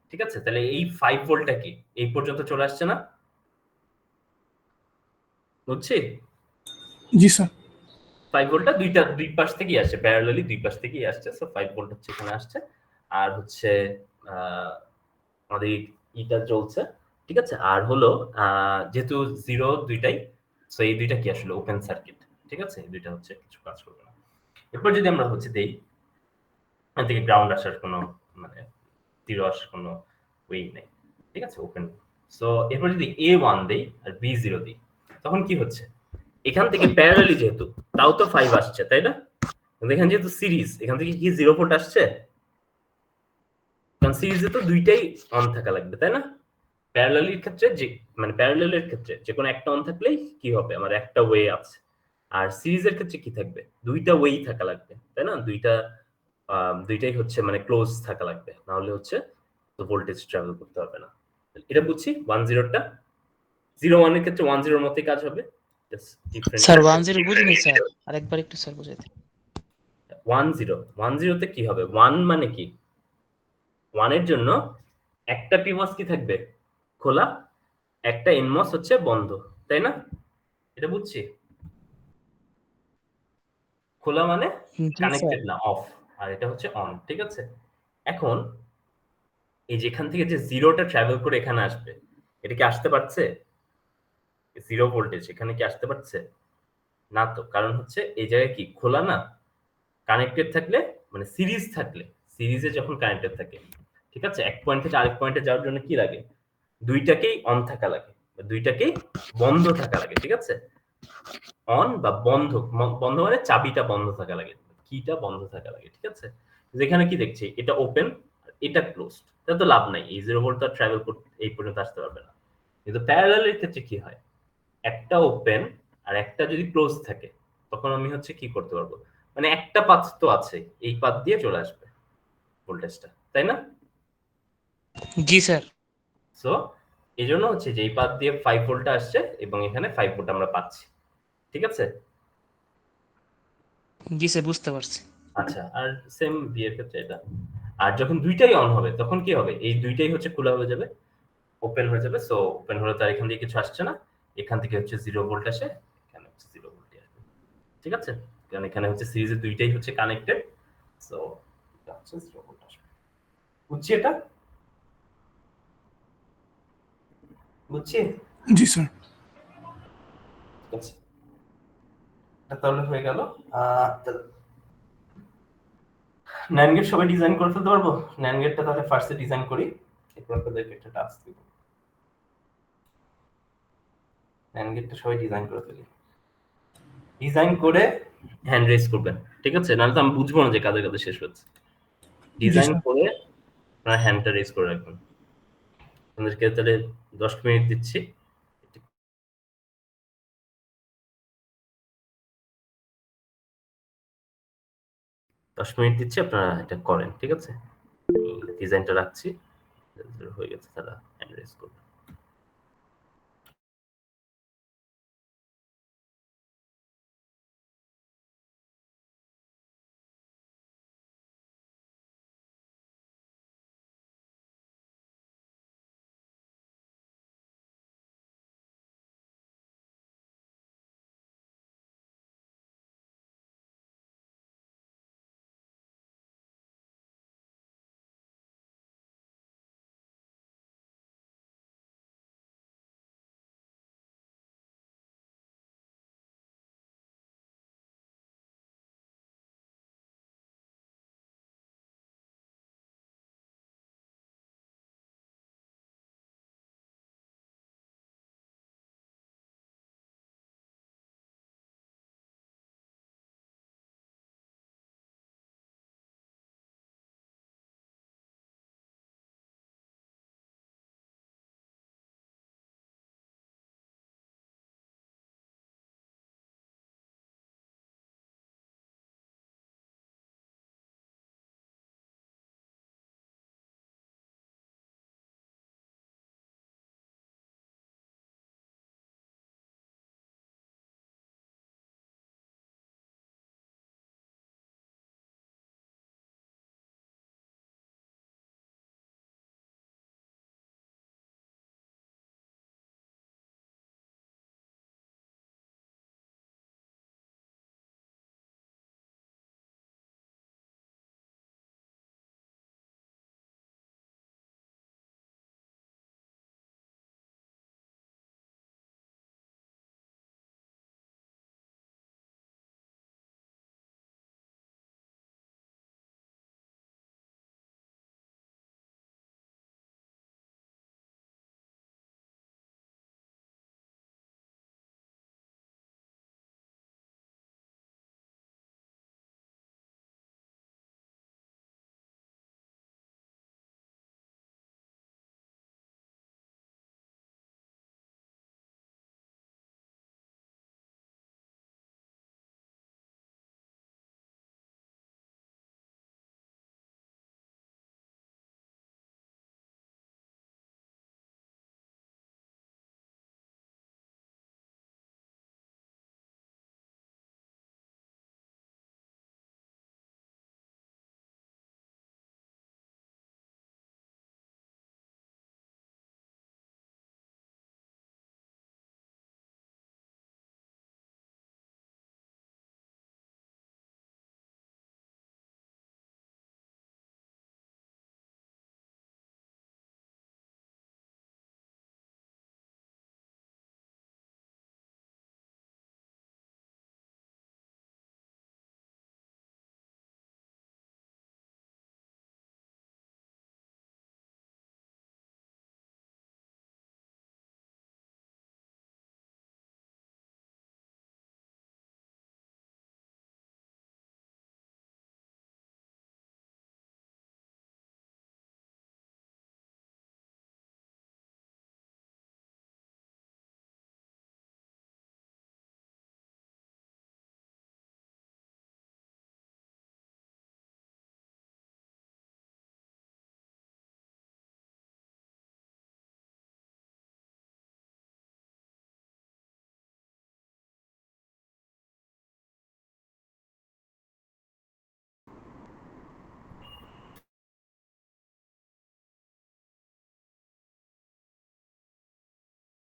Speaker 1: ঠিক আছে। তাহলে এই 5 ভোল্টটা কি এই পর্যন্ত চলে আসছে না, বুঝছি?
Speaker 4: জি স্যার।
Speaker 1: 5 ভোল্টটা দুই পাশ থেকেই আসছে, প্যারালালি দুই পাশ থেকেই আসছে। সো 5 ভোল্ট হচ্ছে এখানে আসছে, আর হচ্ছে আমাদের ইটা চলছে, ঠিক আছে। আর হলো যেহেতু 0 দুইটাই, সো এই দুইটা কি আসলে ওপেন সার্কিট, ঠিক আছে। এই দুইটা হচ্ছে কিছু কাজ করবে না। এরপর যদি আমরা হচ্ছে দেই এখান থেকে গ্রাউন্ড আসার কোনো মানে 0 আসার কোনো ওয়ে নেই, ঠিক আছে, ওপেন। সো এরপর যদি A1 দেই আর B0 দিই, তখন কি হচ্ছে, এখান থেকে প্যারালালি যেহেতু তাও তো 5 আসছে, তাই না? কিন্তু এখানে যেহেতু সিরিজ, এখান থেকে কি 0 ভোল্ট আসছে? কারণ সিরিজে তো দুইটাই অন থাকা লাগবে, তাই না? প্যারালালির ক্ষেত্রে যে মানে প্যারালালের ক্ষেত্রে যে কোনো একটা অন থাকলেই কি হবে, আমার একটা ওয়ে আছে। আর সিরিজের ক্ষেত্রে কি থাকবে, দুইটা ওয়েই থাকা লাগবে, তাই না? দুইটাই হচ্ছে মানে ক্লোজ থাকা লাগবে, না হলে হচ্ছে তো ভোল্টেজ ট্রাভেল করতে হবে না। এটা বুঝছি 10টা 01 এর ক্ষেত্রে 10 এর মতই কাজ হবে, জাস্ট ডিফারেন্ট।
Speaker 6: স্যার 10 বুঝিনি স্যার, আরেকবার একটু স্যার বুঝাই দিন।
Speaker 1: 10 তে কি হবে, 1 মানে কি, 1 এর জন্য একটা পিমস কি থাকবে, খোলা, একটা এনমস হচ্ছে বন্ধ, তাই না? এটা বুঝছি। খোলা মানে
Speaker 6: জি স্যার।
Speaker 1: কানেক্টেড না, অফ, আর এটা হচ্ছে অন, ঠিক আছে। এখন এই যেখান থেকে যে 0টা ট্রাভেল করে এখানে আসবে, এটা কি আসতে পারছে? 0 ভোল্টেজ এখানে কি আসতে পারছে না? তো কারণ হচ্ছে এই জায়গায় কি খোলা না, কানেক্টেড থাকলে মানে সিরিজ থাকলে, সিরিজে যখন কানেক্টেড থাকে, ঠিক আছে, এক পয়েন্ট থেকে আরেক পয়েন্টে যাওয়ার জন্য কি লাগে, দুইটাকেই অন থাকা লাগে, দুইটাকেই বন্ধ থাকা লাগে, ঠিক আছে। অন বা বন্ধ, বন্ধ মানে চাবিটা বন্ধ থাকা লাগে, কিটা বন্ধ থাকা লাগে, ঠিক আছে। যেখানে কি দেখছি, এটা ওপেন, এটা ক্লোজড, এটা তো লাভ নাই, এই 0 ভোল্ট তো ট্রাভেল করতে এই পর্যন্ত আসতে পারবে না। কিন্তু প্যারালালের ক্ষেত্রে কি হয়, একটা ওপেন আর একটা যদি ক্লোজ থাকে, তখন আমি হচ্ছে কি করতে পারবো, মানে একটা পাথ তো আছে, এই পাথ দিয়ে চলে আসবে ভোল্টেজটা, তাই না?
Speaker 6: জি স্যার।
Speaker 1: সো এই জন্য হচ্ছে যে এই পাথ দিয়ে 5 ভোল্ট আসছে এবং এখানে 5 ভোল্ট আমরা পাচ্ছি, ঠিক আছে।
Speaker 6: জি স্যার, বুঝতে পারছি।
Speaker 1: আচ্ছা, আর সেম বিয়ের ক্ষেত্রে এটা। আর যখন দুইটাই অন হবে তখন কি হবে, এই দুইটাই হচ্ছে খোলা হয়ে যাবে, ওপেন হয়ে যাবে। সো ওপেন হলে তার এখান দিয়ে কিছু আসছে না, এখান থেকে হচ্ছে 0 ভোল্ট আসে, এখানে হচ্ছে 0 ভোল্ট আসবে, ঠিক আছে। কারণ এখানে হচ্ছে সিরিজে দুইটাই হচ্ছে কানেক্টেড, সো এটা হচ্ছে 0 ভোল্ট আসবে। বুঝছি এটা? বুঝছি?
Speaker 4: জি স্যার।
Speaker 1: ঠিক আছে, এটা তাহলে হয়ে গেল। ন্যান্ড গেট সবাই ডিজাইন করে ফেলতে পারবো? ন্যান্ড গেটটা তাহলে ফার্স্টে ডিজাইন করি, এরপর আপনাদেরকে একটা টাস্ক দিব। ন্যান্ড গেটটা সবাই ডিজাইন করে ফেলি, ডিজাইন করে হ্যান্ড রেজ করবেন, ঠিক আছে, নাহলে তো আমি বুঝবো না যে কাদের কাদের শেষ হচ্ছে। Design
Speaker 4: sir.
Speaker 1: করে আপনার হ্যান্ডটা রেজ করে রাখবেন। আপনাদেরকে তাহলে 10 মিনিট দিচ্ছি। 10 মিনিট দিচ্ছি, আপনারা এটা করেন, ঠিক আছে। ডিজাইনটা রাখছি, হয়ে গেছে, তারা হ্যান্ড রেজ করবেন।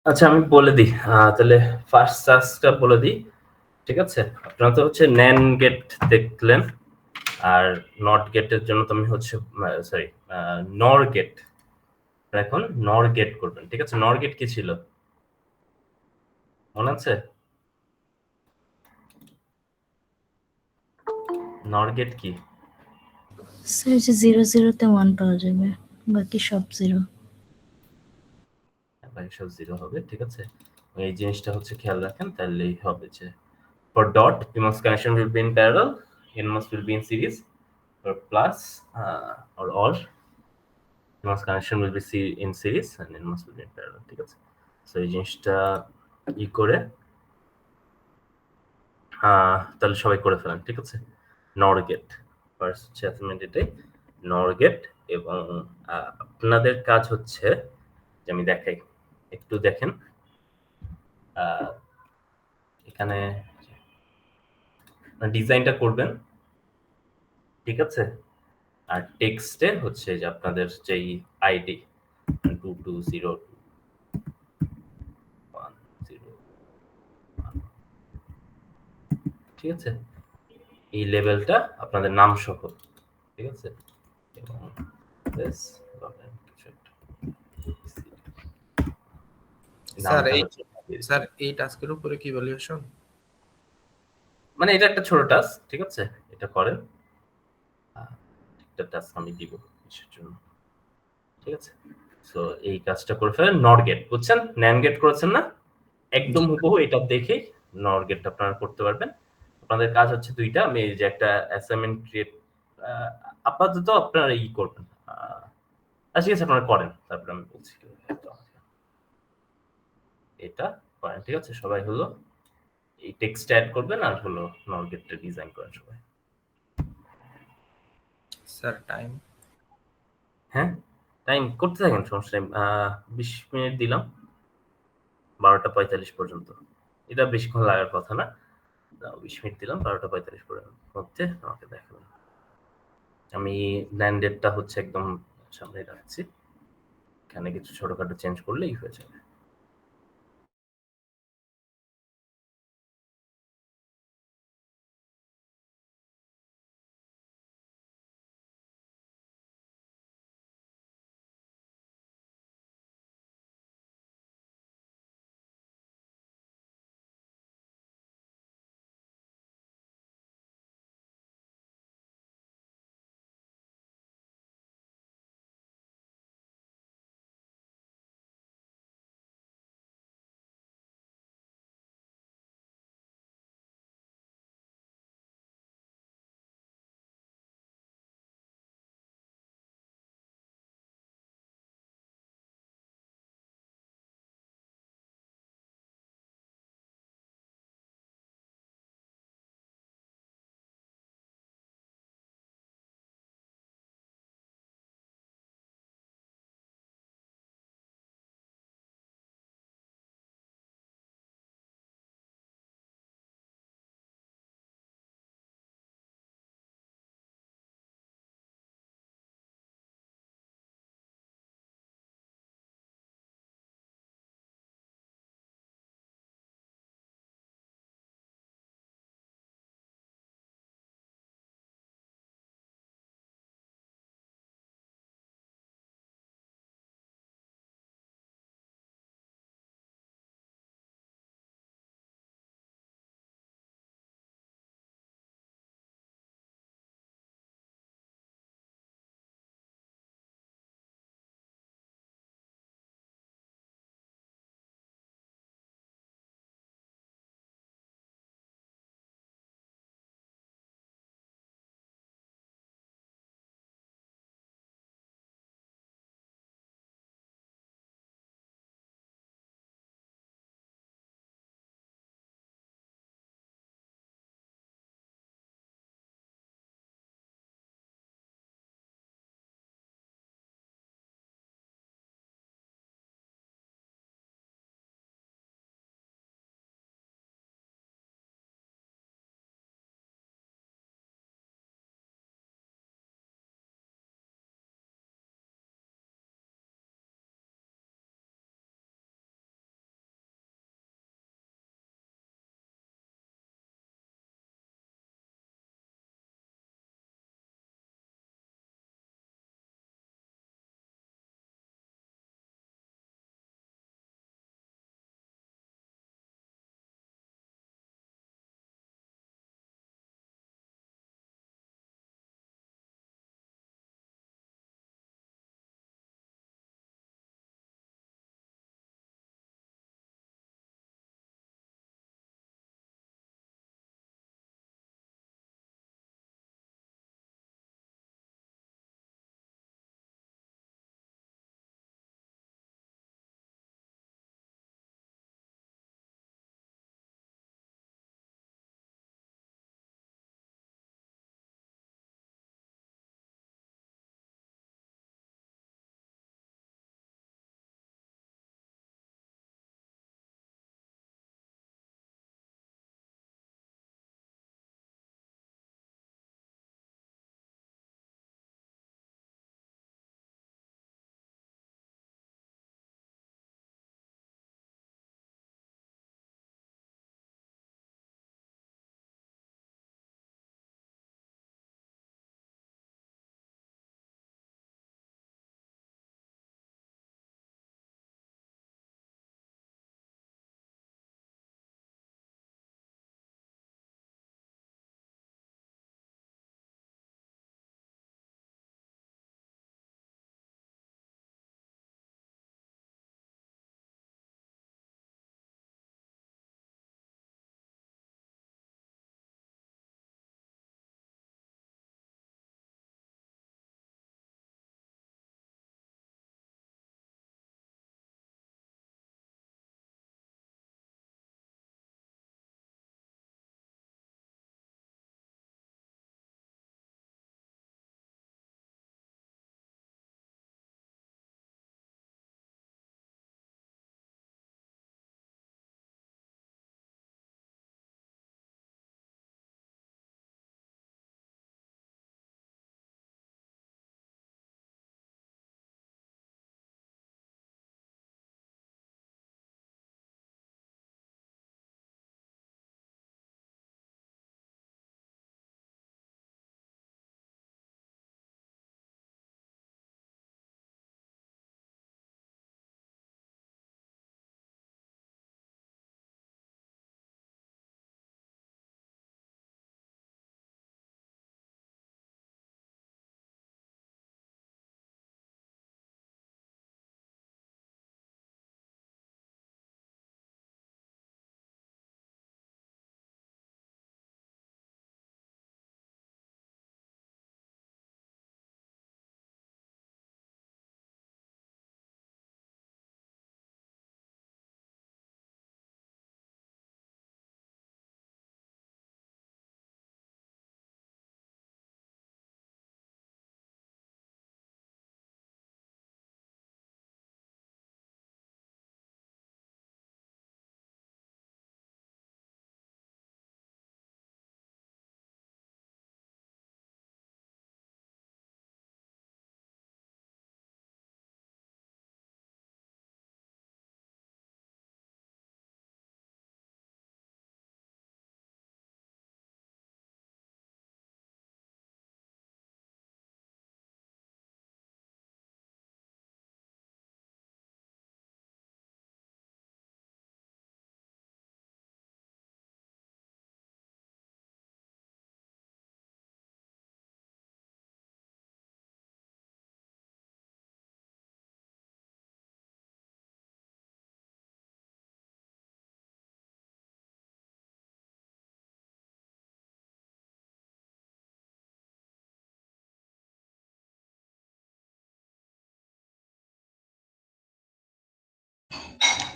Speaker 1: আচ্ছা আমি বলে দিই, তাহলে ফার্স্ট টাস্কটা বলে দিই, ঠিক আছে? আপনারা তো হচ্ছে ন্যান গেট দেখলেন, আর নট গেটের জন্য তুমি হচ্ছে সরি নর গেট, এখন নর গেট করবেন, ঠিক আছে? নর গেট কি ছিল মনে আছে? নর গেট কি?
Speaker 2: স্যার যে 0 0-তে 1 পাওয়া যাবে, বাকি সব 0।
Speaker 1: বাকি সব জিরো হবে, ঠিক আছে? এই জিনিসটা হচ্ছে খেয়াল রাখেন, তাহলেই হবে যে for dot PMOS connection will be in parallel, NMOS will be in series, or plus or PMOS connection will be in series and NMOS will be in parallel, ঠিক আছে? সো এই জিনিসটা ই করে তাহলে সবাই করে ফেলেন, ঠিক আছে? নর গেট ফার্স্ট হচ্ছে অ্যাসাইনমেন্ট এটাই, নর গেট। এবং আপনাদের কাজ হচ্ছে যে আমি দেখাই, একটু দেখেন এখানে ডিজাইনটা করবেন, ঠিক আছে? আর টেক্সটে হচ্ছে যে আপনাদের যেই আইডি 220210, ঠিক আছে? এই লেভেলটা আপনাদের নাম সহ, ঠিক আছে? এবং this কিছু একটা
Speaker 5: স্যার
Speaker 1: নামটা
Speaker 5: এই
Speaker 1: হচ্ছে
Speaker 5: স্যার এই টাস্কের উপরে কি ভ্যালুয়েশন?
Speaker 1: মানে এটা একটা ছোট টাস্ক, ঠিক আছে? এটা করেন, একটা টাস্ক আমি দিব কিসের জন্য, ঠিক আছে? সো এই কাজটা করে ফেলেন। নট গেট বুঝছেন, ন্যান গেট করেছেন না? একদম হুবহু এটা দেখেই নট গেটটা আপনারা করতে পারবেন। আপনাদের কাজ হচ্ছে দুইটা, আমি এই যে একটা অ্যাসাইনমেন্ট ক্রিয়েট আপাতত আপনারা ই করবেন, আচ্ছা ঠিক আছে আপনারা করেন, তারপরে আমি বলছি এটা করেন, ঠিক আছে? সবাই হলো এই টেক্সট অ্যাড করবেন আর হলো নট গেটটা ডিজাইন করেন সবাই।
Speaker 5: স্যার টাইম
Speaker 1: হ্যাঁ টাইম করতে থাকেন, সমস্যা নেই। 20 মিনিট দিলাম, 12টা 45 পর্যন্ত। এটা বেশিক্ষণ লাগার কথা না, 20 মিনিট দিলাম, 12টা 45 মধ্যে আমাকে দেখাবেন। আমি ল্যান্ডেডটা হচ্ছে একদম সামনে রাখছি, এখানে কিছু ছোটখাটো চেঞ্জ করলেই হয়ে যাবে।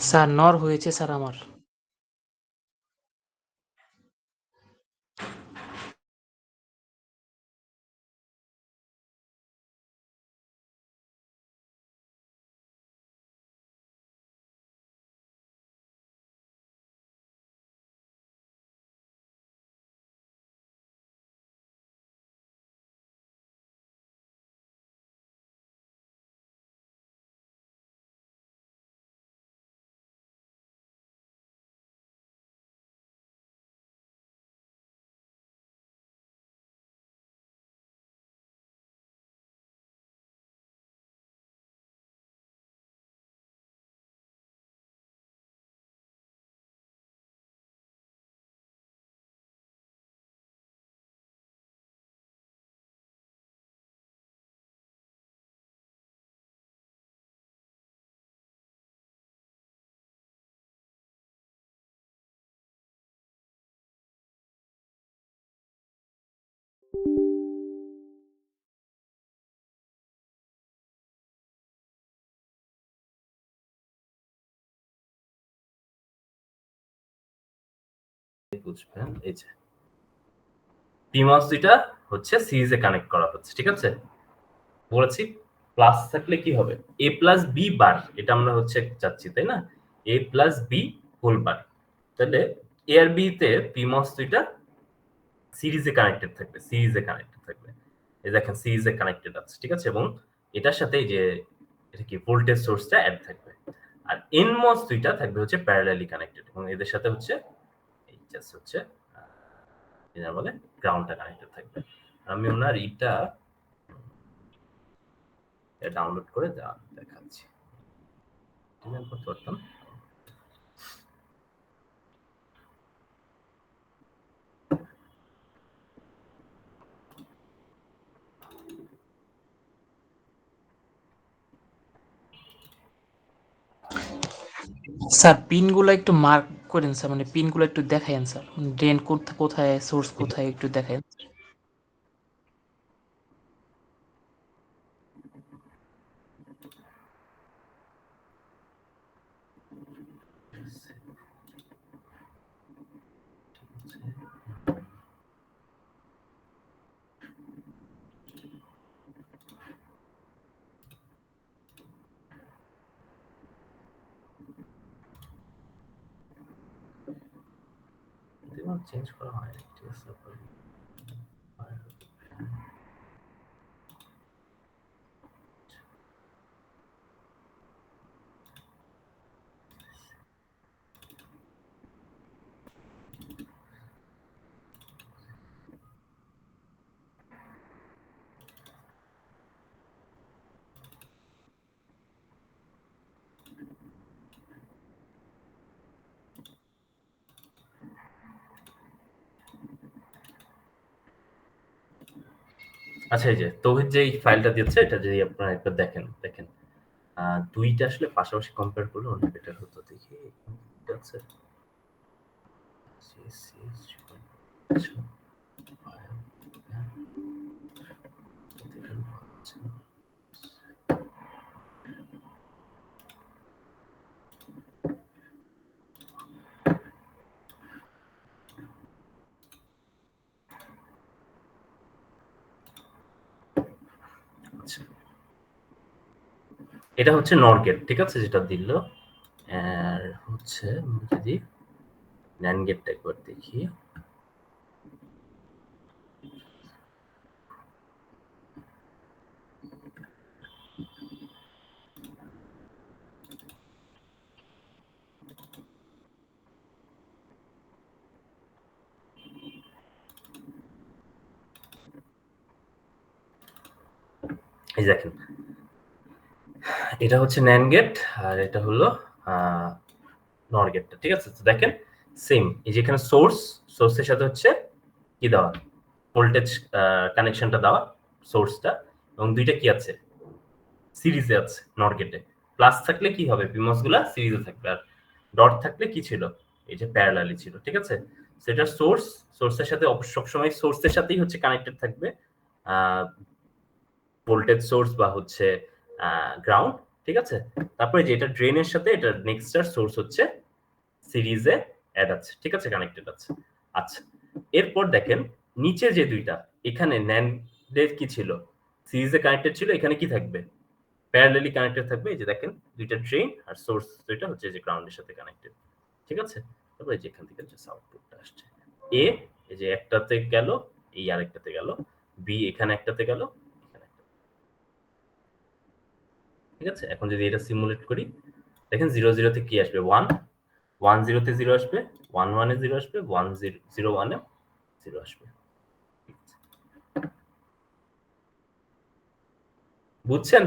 Speaker 6: স্যার নর হয়েছে স্যার আমার।
Speaker 1: বুঝবেন, এই যে পিমস দুইটা হচ্ছে সিরিজে কানেক্ট করা হচ্ছে, ঠিক আছে? বলেছি প্লাস থাকলে কি হবে, a প্লাস বি বার, এটা আমরা হচ্ছে চাচ্ছি তাই না, a plus B whole bar. তাহলে এ আর বি তে পিমস দুইটা সিরিজে কানেক্টেড থাকবে, এই দেখেন সিরিজে কানেক্টেড আছে, ঠিক আছে? এবং এটার সাথে এই যে এটা কি ভোল্টেজ সোর্সটা অ্যাড থাকবে। আর এনমস দুইটা থাকবে হচ্ছে প্যারালালি কানেক্টেড, এবং এদের সাথে হচ্ছে এই জাস্ট হচ্ছে যেটা বলে গ্রাউন্ডটা কানেক্টেড থাকবে। আমি ওনার এটা ডাউনলোড করে দেখাচ্ছি, করতে পারতাম।
Speaker 6: স্যার পিনগুলো একটু মার্ক করেন স্যার, মানে পিনগুলো একটু দেখায়েন স্যার, ড্রেন কোথায় সোর্স কোথায় একটু দেখায়েন।
Speaker 1: চেঞ্জ করা হয়, ঠিক আছে? আচ্ছা, এই যে তৌহিদ যে ফাইলটা দিচ্ছে, এটা যদি আপনারা একবার দেখেন, দুইটা আসলে পাশাপাশি কম্পেয়ার করলে অনেক বেটার হতো। দেখি ঠিক আছে, এটা হচ্ছে নর গেট, ঠিক আছে? যেটা দিল। আর হচ্ছে যদি ন্যান্ড গেটটা একবার দেখি, এই দেখেন এটা হচ্ছে ন্যান্ড গেট আর এটা হলো নর গেটটা, ঠিক আছে? তো দেখেন সেম, এই যেখানে সোর্সের সাথে হচ্ছে কি দেওয়া, ভোল্টেজ কানেকশনটা দেওয়া সোর্সটা, এবং দুইটা কি আছে, সিরিজে আছে নর গেটে। প্লাস থাকলে কি হবে, পিমস গুলা সিরিজে থাকবে, আর ডট থাকলে কি ছিল, এই যে প্যারালালি ছিল, ঠিক আছে? সেটা সোর্সের সাথে সবসময় সোর্সের সাথেই হচ্ছে কানেক্টেড থাকবে ভোল্টেজ সোর্স বা হচ্ছে গ্রাউন্ড, ঠিক আছে? তারপরে যে এটা ড্রেনের সাথে এটা নেক্সটার সোর্স হচ্ছে সিরিজে অ্যাড আছে, ঠিক আছে, কানেক্টেড আছে। আচ্ছা, এরপর দেখেন নিচে যে দুইটা, এখানে ন্যান্ডের কি ছিল, সিরিজে কানেক্টেড ছিল, এখানে কি থাকবে, প্যারালালি কানেক্টেড থাকবে। এই যে দেখেন দুইটা ড্রেন আর সোর্স দুইটা হচ্ছে যে গ্রাউন্ডের সাথে কানেক্টেড, ঠিক আছে। তারপরে যেখান থেকে যে আউটপুটটা আসছে, এ এই যে একটাতে গেল, এই আরেকটাতে গেল, বি এখানে একটাতে গেল, এখানে একটা, ঠিক আছে। এখন যদি এটা সিমুলেট করি, দেখেন 0 0 তে কি আসবে, 1 1 0 তে 0 আসবে, 1 1 এ 0 আসবে, 1 0 0 1 এ 0 আসবে। বুঝছেন?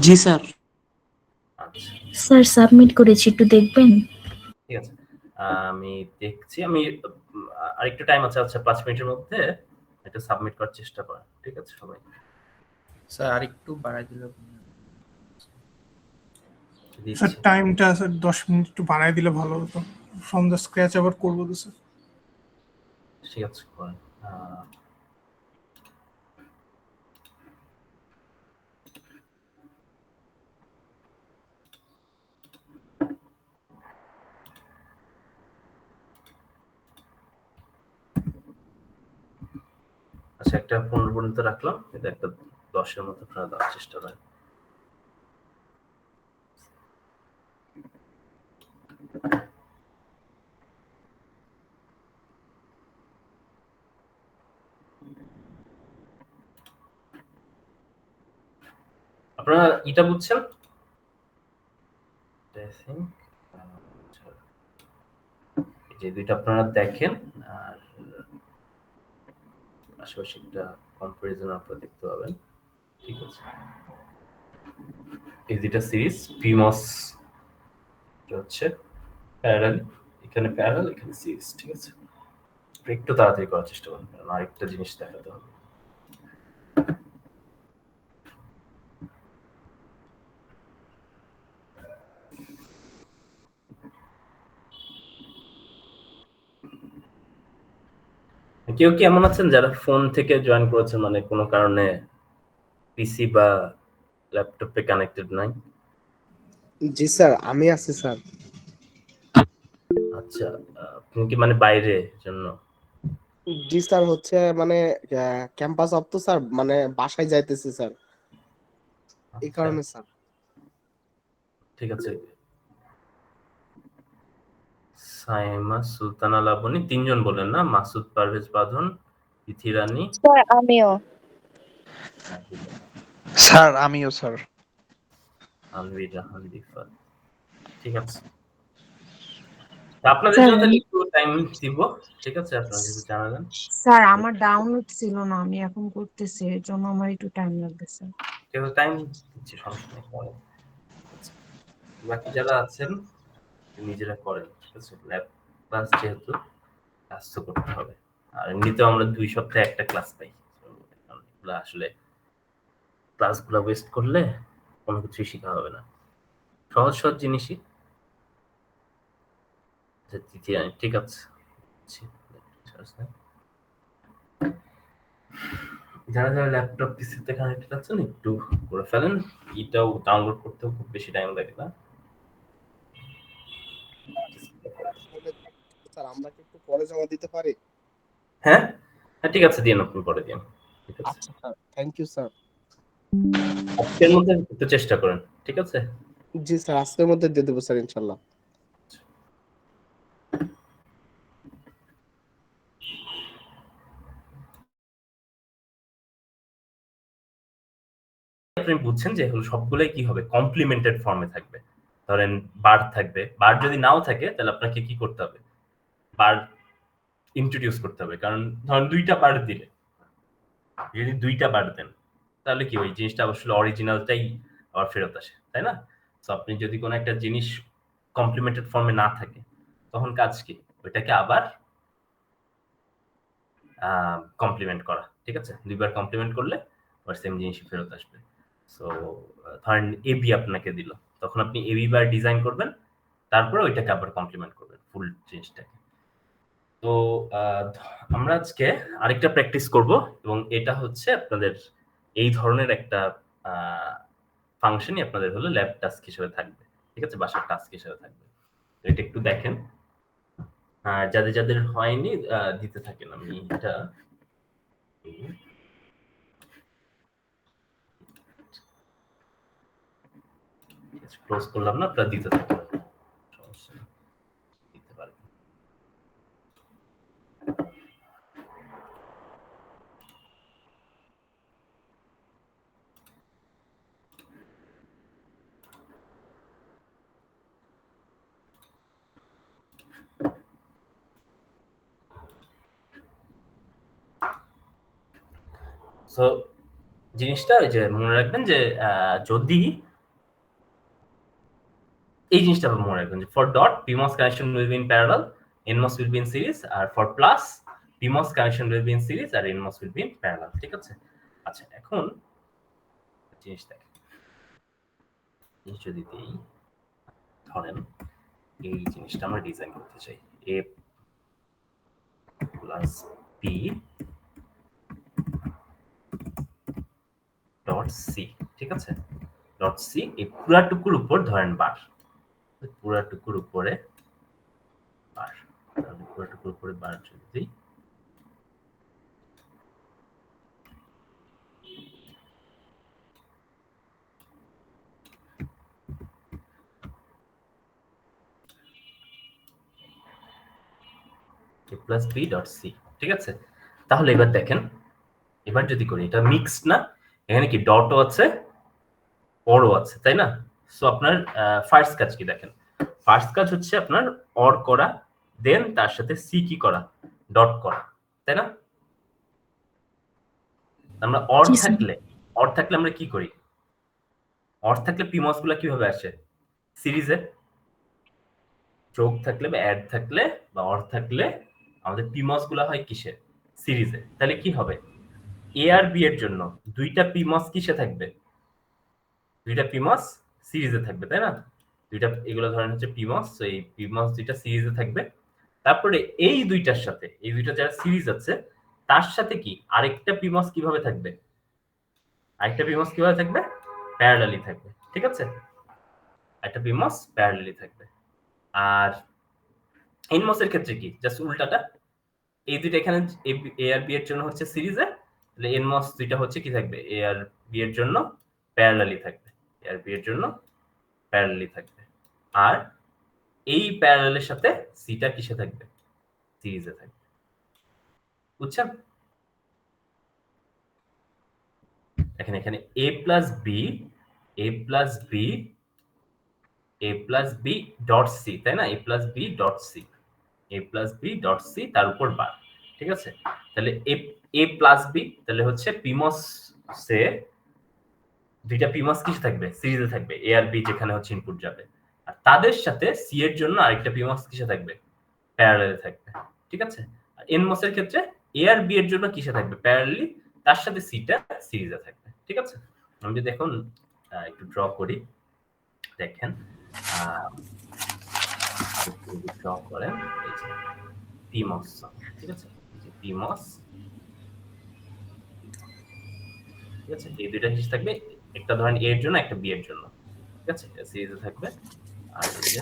Speaker 6: জি স্যার।
Speaker 1: আচ্ছা,
Speaker 2: স্যার সাবমিট করেছি, একটু দেখবেন।
Speaker 1: ঠিক আছে, আমি দেখছি। আমি আরেকটু টাইম আছে, আচ্ছা 5 মিনিটের মধ্যে এটা সাবমিট করার চেষ্টা করেন, ঠিক আছে সবাই।
Speaker 5: স্যার আরেকটু বাড়াই দিলে
Speaker 4: স্যার
Speaker 1: দিচ্ছি।
Speaker 4: টাইমটা স্যার 10 মিনিট একটু বাড়ায় দিলে ভালো হতো, ফ্রম দ্য স্ক্র্যাচ আবার করবো তো স্যার।
Speaker 1: ঠিক আছে করেন। আচ্ছা, একটা 15 পর্যন্ত রাখলাম, এটা একটা 10-এর মধ্যে আপনারা দেওয়ার চেষ্টা করেন। আপনারা এটা বুঝছেন? যে দুইটা আপনারা দেখেন, আর আশেপাশে একটা কম্পারিজন আপনারা দেখতে পাবেন, ঠিক আছে। এই দুইটা সিরিজ পিমস হচ্ছে প্যারালাল, এখানে প্যারালাল, এখানে সিরিজ, ঠিক আছে। একটু তাড়াতাড়ি করার চেষ্টা করুন, কারণ আরেকটা জিনিস দেখাতে হবে। কেউ কি এমন আছেন যারা ফোন থেকে জয়েন করেছেন, মানে কোনো কারণে পিসি বা ল্যাপটপে কানেক্টেড নাই?
Speaker 8: জি স্যার, আমি আছি স্যার।
Speaker 1: আচ্ছা, আপনি কি মানে বাইরে জন্য?
Speaker 8: জি স্যার, হচ্ছে মানে ক্যাম্পাস অফ তো স্যার, মানে বাসায় যাইতেছি স্যার, এই কারণে স্যার।
Speaker 1: ঠিক আছে। সাইমা সুলতানা লাবণী, তিনজন বলেন না? মাসুদ পারভেজ বাঁধন, ইথি রানী,
Speaker 9: স্যার আমিও।
Speaker 3: স্যার আমিও স্যার।
Speaker 1: আনভির জাহান রিফাত, ঠিক আছে। আপনাদের
Speaker 9: স্যার
Speaker 1: জন্য তাহলে একটু টাইম দিব, ঠিক আছে, আপনারা যদি জানালেন।
Speaker 9: স্যার আমার ডাউনলোড ছিল না, আমি এখন করতেছি, এর জন্য আমার একটু টাইম লাগবে স্যার।
Speaker 1: ঠিক আছে, টাইম দিচ্ছি, সমস্যা নেই, করেন। বাকি যারা আছেন নিজেরা করেন, ঠিক আছে। ল্যাব ক্লাস যেহেতু, ক্লাস তো করতে হবে। আর এমনিতেও আমরা 2 সপ্তাহে একটা ক্লাস পাই, এগুলো আসলে ক্লাসগুলো ওয়েস্ট করলে কোনো কিছুই শেখা হবে না। সহজ সহজ জিনিসই। ঠিক আছে, যারা যারা ল্যাপটপ পিসিতে কানেক্টেড আছেন একটু করে ফেলেন। এটাও ডাউনলোড করতেও খুব বেশি টাইম লাগে না।
Speaker 8: স্যার আমরা কি একটু পরে জমা দিতে পারি?
Speaker 1: হ্যাঁ হ্যাঁ, ঠিক আছে, দিন, আপনি পরে দিন, ঠিক আছে।
Speaker 8: আচ্ছা স্যার, থ্যাংক ইউ স্যার।
Speaker 1: আজকের মধ্যে একটু চেষ্টা করেন, ঠিক আছে।
Speaker 8: জি স্যার, আজকের মধ্যে দিয়ে দেবো স্যার ইনশাল্লাহ।
Speaker 1: আপনি বুঝছেন যে হলো সবগুলাই কি হবে, কমপ্লিমেন্টেড ফর্মে থাকবে। ধরেন বার থাকবে, বার যদি নাও থাকে তাহলে আপনাকে কি করতে হবে, বার ইন্ট্রোডিউস করতে হবে। কারণ ধরেন 2টা বার দিলে, যদি 2টা বার দেন তাহলে কি ওই জিনিসটা আসলে অরিজিনালটাই আবার ফেরত আসে, তাই না? তো আপনি যদি কোনো একটা জিনিস কমপ্লিমেন্টেড ফর্মে না থাকে তখন কাজ কি, ওইটাকে আবার কমপ্লিমেন্ট করা, ঠিক আছে। 2বার কমপ্লিমেন্ট করলে আবার সেম জিনিসই ফেরত আসবে। সো ধরেন এবি আপনাকে দিল, তখন আপনি এবি বার ডিজাইন করবেন, তারপরে ওইটাকে আবার কমপ্লিমেন্ট করবেন ফুল জিনিসটাকে। তো আমরা আজকে আরেকটা প্র্যাকটিস করব, এবং এটা হচ্ছে আপনাদের এই ধরনের একটা ফাংশনই আপনাদের হলো ল্যাব টাস্ক হিসেবে থাকবে, ঠিক আছে, বাসার টাস্ক হিসেবে থাকবে। তো এটা একটু দেখেন, যাদের যাদের হয়নি দিতে থাকেন। আমি এটা ক্লোজ করলাম না, আপনারা দিতে থাকেন, সমস্যা নেই, দিতে পারবেন। সো জিনিসটা ওই যে মনে রাখবেন যে যদি এই জিনিসটা মনে রাখবেন যে for dot PMOS connection will be in parallel, NMOS will be in series, আর for plus PMOS connection will be in series আর NMOS will be in parallel, ঠিক আছে। আচ্ছা, এখন জিনিস দেখেন, জিনিস যদি দিই, ধরেন এই জিনিসটা আমরা ডিজাইন করতে চাই, A plus B dot C, ঠিক আছে, ডট সি, এই পুরাটুকুর উপর ধরেন বার, পুরাটুকুর উপরে বার, তাহলে পুরাটুকুর উপরে বার যদি দিই, প্লাস বি ডট সি, ঠিক আছে। তাহলে এবার দেখেন, এবার যদি করি, এটা মিক্সড না, এখানে কি ডটও আছে অরও আছে, তাই না? সো আপনার ফার্স্ট কাজ কি দেখেন, ফার্স্ট কাজ হচ্ছে আপনার অর করা, দেন তার সাথে সি কি করা, ডট করা, তাই না? আমরা অর থাকলে আমরা কি করি, অর থাকলে পিমস গুলা কিভাবে আসে, সিরিজে যোগ থাকলে বা অ্যাড থাকলে বা অর থাকলে আমাদের পিমস গুলা হয় কিসে, সিরিজে। তাহলে কি হবে, এ আর বি এর জন্য দুইটা পিমস কিসে থাকবে, দুইটা পিমস সিরিজে থাকবে, তাই না? দুইটা এগুলো ধরেন হচ্ছে পিমস, তো এই পিমস দুইটা সিরিজে থাকবে। তারপরে এই দুইটার সাথে, এই দুইটা যারা সিরিজ আছে তার সাথে কি আরেকটা পিমস কিভাবে থাকবে, আরেকটা পিমস কিভাবে থাকবে, প্যারালালি থাকবে, ঠিক আছে, একটা পিমস প্যারালালি থাকবে। আর এনমস এর ক্ষেত্রে কি, জাস্ট উল্টাটা, এই দুইটা এখানে এ আর বি এর জন্য হচ্ছে সিরিজে, তাহলে এনমস দুইটা হচ্ছে কি থাকবে, এ আর বি এর জন্য প্যারালালি থাকবে, এ আর বি এর জন্য প্যারালালি থাকবে। আর এই প্যারালালের সাথে সিটা কিসে থাকবে, সিরিজে থাকবে, বুঝছেন? দেখেন এখানে এ প্লাস বি, এ প্লাস বি, এ প্লাস বি ডট সি, তাই না, এ প্লাস বি ডট সি, এ প্লাস বি ডট সি, তার উপর বার, ঠিক আছে। তাহলে এ প্লাস বি, তাহলে হচ্ছে পিমস সে দুইটা পিমস কিসে থাকবে, সিরিজে থাকবে, এ আর বি যেখানে হচ্ছে ইনপুট যাবে, আর তাদের সাথে সি এর জন্য আরেকটা পিমস কিসে থাকবে, প্যারালালে থাকবে, ঠিক আছে। আর এনমস এর ক্ষেত্রে এ আর বি এর জন্য কিসে থাকবে, প্যারালালি, তার সাথে সিটা সিরিজে থাকবে, ঠিক আছে। আমি যদি এখন একটু ড্র করি, দেখেন ড্র করেন, এই যে পিমস, ঠিক আছে, এই যে পিমস, ঠিক আছে, এই দুইটা জিনিস থাকবে, একটা ধরেন এ এর জন্য, একটা বি এর জন্য, ঠিক আছে, সিরিজে থাকবে। আর এই যে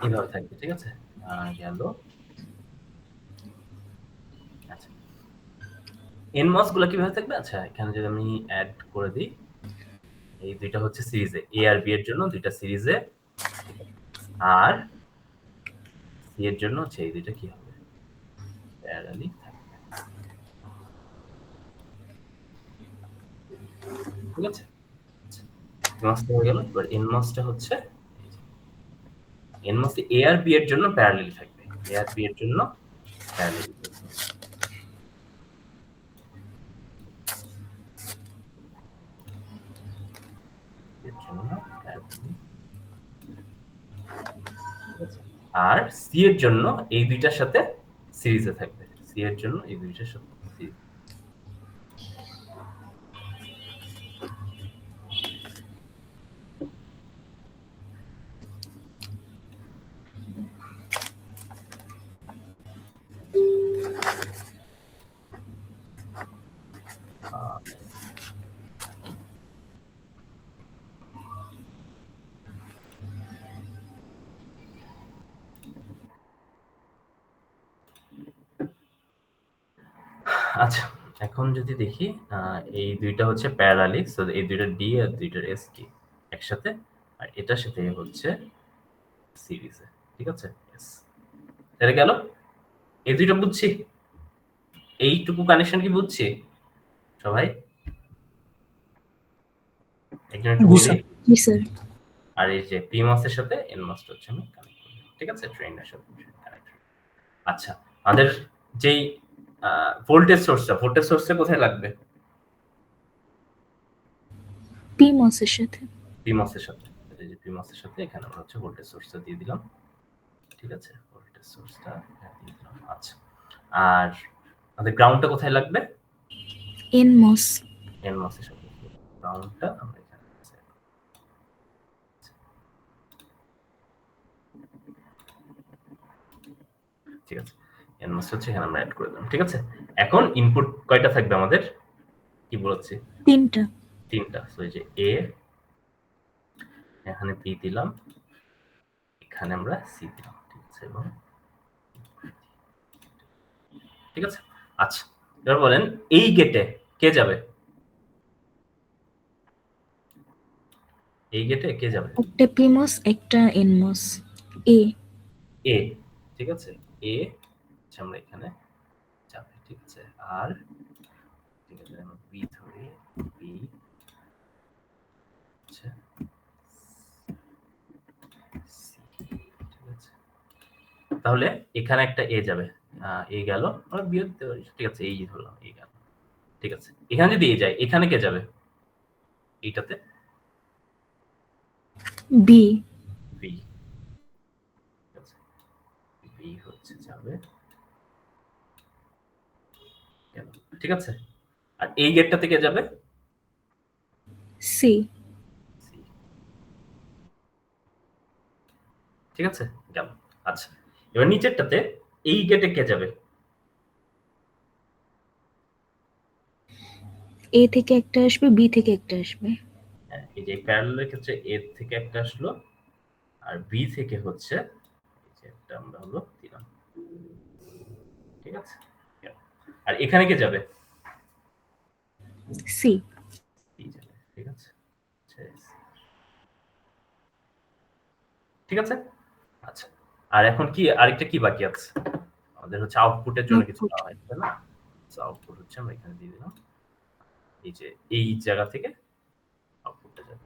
Speaker 1: এইভাবে থাকবে, ঠিক আছে। গেল, আচ্ছা, এনমস গুলো কিভাবে থাকবে, আচ্ছা এখানে যদি আমি অ্যাড করে দিই, এই দুইটা হচ্ছে সিরিজে, এ আর বি এর জন্য দুইটা সিরিজে, আর সি এর জন্য হচ্ছে এই দুইটা কি হবে, প্যারালালি থাকবে, ঠিক আছে। এনমসটা হয়ে গেল। এবার এনমসটা হচ্ছে, এনমস এ আর বি এর জন্য প্যারালালি থাকবে, এ আর বি এর জন্য প্যারালালি থাকবে, আর সি এর জন্য এই দুইটার সাথে সিরিজে থাকবে, সি এর জন্য এই দুইটার সাথে সিরিজ। আচ্ছা, এখন যদি দেখি এই দুইটা হচ্ছে প্যারালালি, সো এই দুইটা ডি আর দুইটার এস কি একসাথে, আর এটার সাথে হচ্ছে সিরিজে, ঠিক আছে? এস এটা গেল, এই দুইটা বুঝছি, এইটুকু কানেকশন কি বুঝছি সবাই? একজন একটু
Speaker 4: জি,
Speaker 1: বলি।
Speaker 4: স্যার।
Speaker 2: জি স্যার।
Speaker 1: আর এই যে PMOS এর সাথে NMOS হচ্ছে আমি কানেক্ট করি, ঠিক আছে? ট্রেনের সাথে কানেক্ট। আচ্ছা, আমাদের যেই ভোল্টেজ সোর্সটা কোথায় লাগবে?
Speaker 2: PMOS এর সাথে।
Speaker 1: PMOS এর সাথে। এই যে PMOS এর সাথে এখানে আমরা হচ্ছে ভোল্টেজ সোর্সটা দিয়ে দিলাম, ঠিক আছে? ভোল্টেজ সোর্সটা দিয়ে দিলাম। আচ্ছা, আর আমাদের গ্রাউন্ডটা কোথায় লাগবে?
Speaker 2: NMOS।
Speaker 1: NMOS এর সাথে গ্রাউন্ডটা আমরা এখানে ঠিক আছে, NMOS হচ্ছে এখানে আমরা অ্যাড করে দিলাম, ঠিক আছে? এখন ইনপুট কয়টা থাকবে আমাদের? কি বলছি?
Speaker 2: 3টা।
Speaker 1: 3টা। সো এই যে এ, এখানে বি দিলাম, এখানে আমরা সি দিলাম, ঠিক আছে? এবং ঠিক আছে, আচ্ছা এবার বলেন এই গেটে কে যাবে? এই গেটে কে যাবে?
Speaker 2: একটা PMOS, একটা NMOS। এ।
Speaker 1: এ, ঠিক আছে? এ আমরা এখানে যাবে, ঠিক আছে? আর ঠিক আছে, আমরা বি ধরি, বি আচ্ছা ঠিক আছে, তাহলে এখানে একটা এ যাবে, এ গেল, আমরা বি দিতে পারি, ঠিক আছে? এই ধরলাম, এই গেল, ঠিক আছে? এখানে যদি এ যায়, এখানে কে যাবে? এইটাতে
Speaker 2: বি।
Speaker 1: বি, ঠিক আছে? বি হচ্ছে যাবে, গেল, ঠিক আছে? আর এই গেটটাতে কে যাবে?
Speaker 2: সি।
Speaker 1: সি, ঠিক আছে? গেল। আচ্ছা, এবার নিচেরটাতে এই গেটে কে যাবে?
Speaker 2: এ থেকে একটা আসবে, বি থেকে একটা আসবে।
Speaker 1: হ্যাঁ, এই যে প্যারালালের ক্ষেত্রে এ থেকে একটা আসলো, আর বি থেকে হচ্ছে এই যে একটা আমরা হলো দিলাম, ঠিক আছে? গেল। আর এখানে কে যাবে?
Speaker 2: সি।
Speaker 1: সি যাবে, ঠিক আছে? ঠিক আছে, আচ্ছা। আর এখন কি আরেকটা কি বাকি আছে? আমাদের হচ্ছে আউটপুটের জন্য কিছু দেওয়া হয়, তাই না? আউটপুট হচ্ছে আমরা এখানে দিয়ে দিলাম, এই যে এই জায়গা থেকে আউটপুটটা যাবে।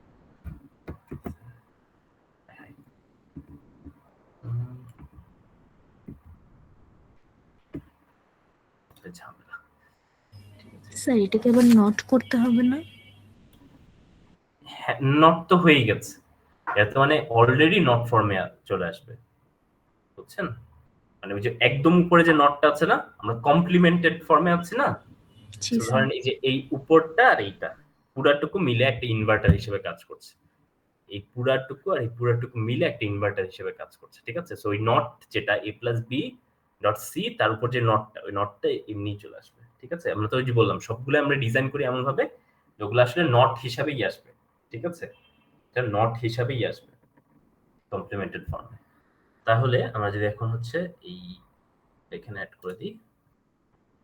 Speaker 1: ঝামেলা, ঠিক আছে?
Speaker 2: স্যার এটাকে আবার নোট করতে হবে না?
Speaker 1: হ্যাঁ, নট তো হয়েই গেছে, এটা মানে অলরেডি নট ফর্মে চলে আসবে, বুঝছেন? মানে ওই যে একদম উপরে যে নটটা আছে না, আমরা কমপ্লিমেন্টেড ফর্মে আছি না?
Speaker 2: জি
Speaker 1: তো
Speaker 2: স্যার।
Speaker 1: ধরেন এই যে এই উপরটা আর এইটা পুরাটুকু মিলে একটা ইনভার্টার হিসেবে কাজ করছে, এই পুরাটুকু আর এই পুরাটুকু মিলে একটা ইনভার্টার হিসেবে কাজ করছে, ঠিক আছে? সো ওই নট যেটা a plus B dot C, তার উপর যে নটটা, ওই নটটা এমনি চলে আসবে, ঠিক আছে? আমরা তো ওই যে বললাম সবগুলো আমরা ডিজাইন করি এমন ভাবে যেগুলো আসলে নট হিসাবেই আসবে, ঠিক আছে? এটা নট হিসাবেই আসবে কমপ্লিমেন্টেড ফর্মে। তাহলে আমরা যদি এখন হচ্ছে এই এখানে অ্যাড করে দিই,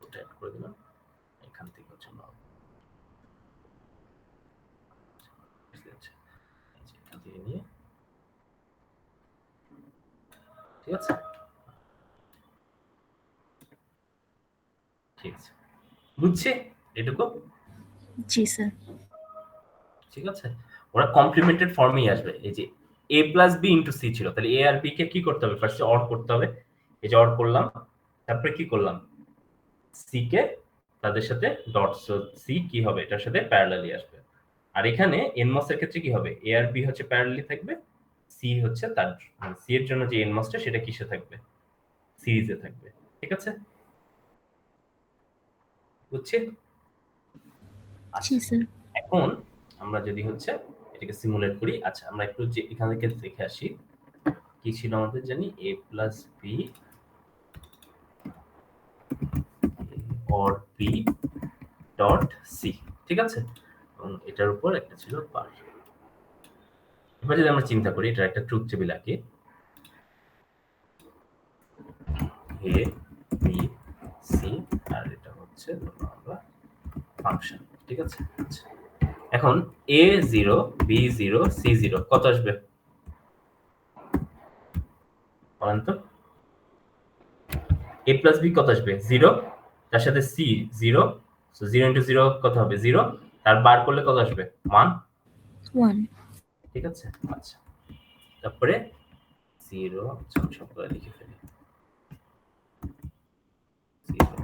Speaker 1: ওটা অ্যাড করে দিলাম, এখান থেকে হচ্ছে নট, ঠিক আছে? এই যে এখান থেকে নিয়ে, ঠিক আছে? ঠিক আছে, বুঝছি এটুকু?
Speaker 2: জি স্যার।
Speaker 1: ঠিক আছে, ওরা কমপ্লিমেন্টেড ফর্মেই আসবে। এই যে a plus B into C ছিল, তাহলে এ আর বি কে কি করতে হবে? ফার্স্টে অর করতে হবে, এই যে অর করলাম, তারপরে কি করলাম? সি কে তাদের সাথে ডট, সি কি হবে? এটার সাথে প্যারালালি আসবে। আর এখানে এনমস এর ক্ষেত্রে কি হবে? এ আর বি হচ্ছে প্যারালালি থাকবে, সি হচ্ছে তার মানে সি এর জন্য যে এনমসটা সেটা কিসে থাকবে? সিরিজে থাকবে, ঠিক আছে? বুঝছি?
Speaker 2: জি স্যার।
Speaker 1: এখন আমরা যদি হচ্ছে এটাকে সিমুলেট করি, আচ্ছা আমরা একটু যে এখান থেকে দেখে আসি কি ছিল আমাদের, জানি a plus B or B dot C, ঠিক আছে? এবং এটার উপর একটা ছিল বার। এবার যদি আমরা চিন্তা করি এটা একটা ট্রুথ টেবিল আঁকি, a বি সি, আর এটা হচ্ছে হচ্ছে আমরা ফাংশন, ঠিক আছে। আচ্ছা, এখন a0 b0 c0 কত আসবে বলেন তো? a প্লাস b কত আসবে? 0, তার সাথে c 0, সো 0 ইনটু 0 কত হবে? 0, তার বার করলে কত আসবে? 1,
Speaker 2: 1
Speaker 1: ঠিক আছে। আচ্ছা, তারপরে 0 সবগুলো লিখে ফেলি, 0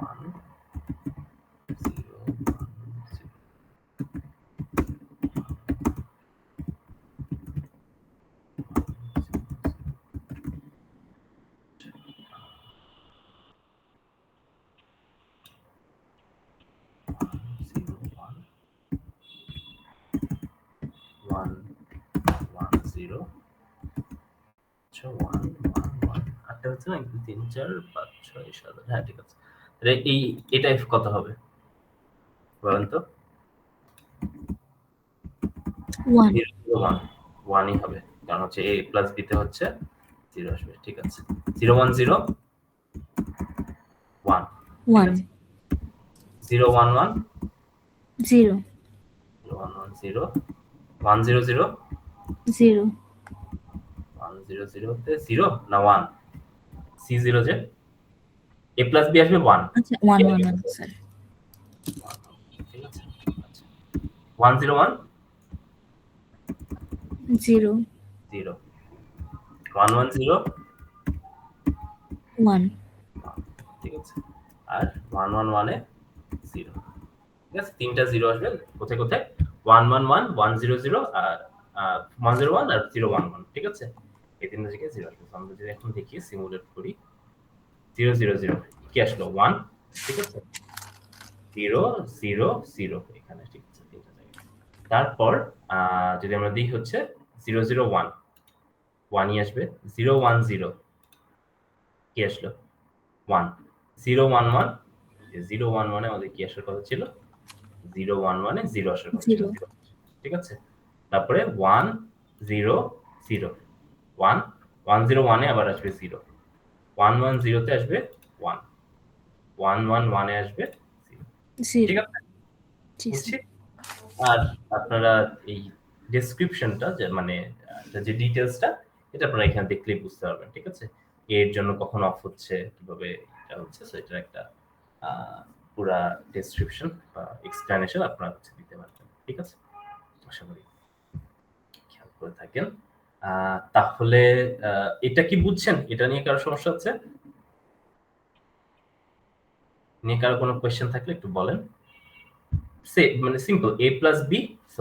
Speaker 1: 1 0 1 1 0 আচ্ছা 1 1 1 আটটা হচ্ছে না? 1 2 3 4 5 6 7, হ্যাঁ ঠিক আছে। তাহলে এটা f কত হবে বলেন তো?
Speaker 2: 1
Speaker 1: 1 1ই হবে, কারণ হচ্ছে a প্লাস b তে হচ্ছে 0 আসবে, ঠিক আছে। 0 1 0 1
Speaker 2: 1
Speaker 1: 0 1 1
Speaker 2: 0
Speaker 1: 1 1 0 1 0 0
Speaker 2: 0
Speaker 1: 1 0 0 তে 0 না 1 c0 যে a প্লাস b আসবে 1,
Speaker 2: আচ্ছা 1 1 1 স্যার
Speaker 1: ঠিক আছে। আচ্ছা 1 0 1
Speaker 2: 0
Speaker 1: 0 1 1 0
Speaker 2: 1
Speaker 1: ঠিক আছে, আর 1 1 1 এ 0, ঠিক আছে। তিনটা 0 আসবে কোথায় কোথায়? 1 1 1 1 0 0 আর 1 0 1 আর 0 1 1, ঠিক আছে। এই তিনটা জায়গায় 0 আসবে। আমরা যদি এখন দেখি সিমুলেট করি, 0 0 0 কি আসলো? 1, ঠিক আছে। 0 0 0 এখানে, ঠিক আছে, তিনটা জায়গায়। তারপর যদি আমরা দিই হচ্ছে 0 0 1 1ই আসবে। 0 1 0 কি আসলো? 1 0 1 1 0 1 1 এ আমাদের কি আসার কথা ছিল? 0 1 1 এ 0 আসার কথা ছিল,
Speaker 2: 0
Speaker 1: ঠিক আছে। তারপরে 1 0 0 1 1 0 1 এ আবার আসবে 0, 1 1 0 তে আসবে 1, 1 1 1 এ আসবে 0, ঠিক
Speaker 2: 0
Speaker 1: আছে।
Speaker 2: জি
Speaker 1: বুঝছি।
Speaker 2: স্যার
Speaker 1: আর আপনারা এই ডেসক্রিপশনটা যে মানে যে ডিটেইলসটা, এটা আপনারা এখানে দেখলেই বুঝতে পারবেন, ঠিক আছে। এর জন্য কখন অফ হচ্ছে, কিভাবে এটা হচ্ছে, সো এটার একটা পুরা ডেসক্রিপশন বা এক্সপ্লেনেশন আপনারা হচ্ছে দিতে পারবেন, ঠিক আছে। আশা করি খেয়াল করে থাকেন। তাহলে এটা কি বুঝছেন? এটা নিয়ে কারো সমস্যা হচ্ছে? নিয়ে কারো কোনো কোয়েশ্চেন থাকলে একটু বলেন। মানে সিম্পল, a প্লাস b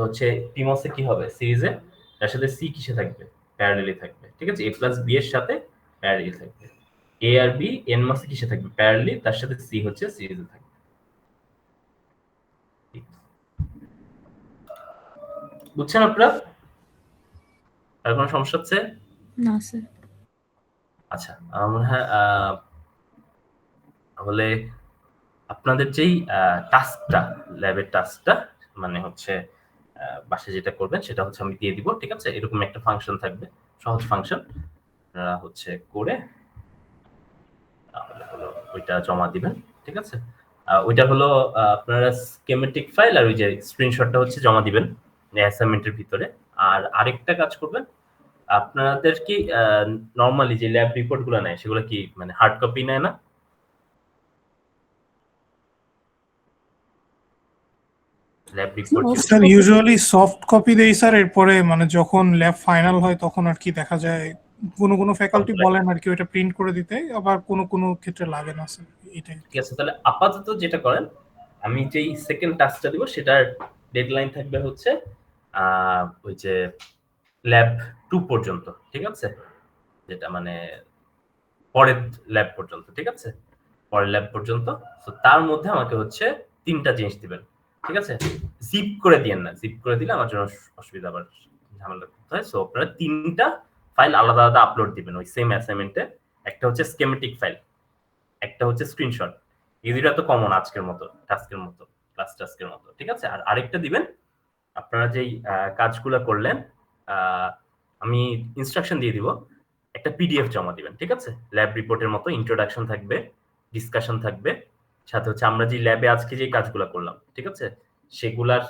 Speaker 1: হচ্ছে পিমসে কি হবে? সিরিজে তার সাথে c কিসে থাকবে? প্যারালালি থাকবে, ঠিক আছে। a প্লাস b এর সাথে প্যারালালি থাকবে। a আর b n মাসে কিসে থাকবে? প্যারালালি, তার সাথে c হচ্ছে সিরিজে থাকবে। বুঝছেন আপনারা? আর কোনো সমস্যা হচ্ছে?
Speaker 2: না স্যার
Speaker 1: আচ্ছা, আমার মনে হয় তাহলে আপনাদের যেই টাস্কটা, ল্যাবের টাস্কটা মানে হচ্ছে বাসায় যেটা করবেন সেটা হচ্ছে আমি দিয়ে দিব, ঠিক আছে। এরকম একটা ফাংশন থাকবে, সহজ ফাংশন, আপনারা হচ্ছে করে তাহলে হলো ওইটা জমা দিবেন, ঠিক আছে। ওইটা হলো আপনারা স্কেমেটিক ফাইল আর ওই যে স্ক্রিনশটটা হচ্ছে জমা দিবেন অ্যাসাইনমেন্টের ভিতরে। আর আরেকটা কাজ করবেন, আপনাদের কি নরমালি যে ল্যাব রিপোর্টগুলো নেয় সেগুলো কি মানে হার্ড কপি নেয় না? Lab report
Speaker 4: sir usually soft copy দেই স্যার, এরপরে মানে যখন ল্যাব ফাইনাল হয় তখন আর কি দেখা যায় কোনো ফ্যাকাল্টি বলেন আর কি ওটা প্রিন্ট করে দিতে, আবার কোনো ক্ষেত্রে লাগে না স্যার, এটাই।
Speaker 1: ঠিক আছে, তাহলে আপাতত যেটা করেন, আমি যেই সেকেন্ড টাস্কটা দিব সেটার ডেডলাইন থাকবে হচ্ছে ওই যে ল্যাব 2 পর্যন্ত, ঠিক আছে। যেটা মানে পরের ল্যাব পর্যন্ত, ঠিক আছে, পরের ল্যাব পর্যন্ত। তো তার মধ্যে আমাকে হচ্ছে 3টা জিনিস দিবেন, ঠিক আছে। জিপ করে দিয়েন না, জিপ করে দিলে আমার জন্য অসুবিধা, আবার ঝামেলা করতে হয়। সো আপনারা 3টা ফাইল আলাদা আলাদা আপলোড দিবেন ওই সেম অ্যাসাইনমেন্টে। একটা হচ্ছে স্কেমেটিক ফাইল, একটা হচ্ছে স্ক্রিনশট। এই দুইটা তো কমন আজকের মতো টাস্কের মতো, ক্লাস টাস্কের মতো, ঠিক আছে। আর আরেকটা দিবেন আপনারা যেই কাজগুলো করলেন, আমি ইনস্ট্রাকশন দিয়ে দিব, একটা পিডিএফ জমা দিবেন, ঠিক আছে। ল্যাব রিপোর্টের মতো ইন্ট্রোডাকশন থাকবে, ডিসকাশন থাকবে, সাথে হচ্ছে আমরা যে ল্যাবে আজকে যে কাজগুলো করলাম, ঠিক আছে, সেগুলার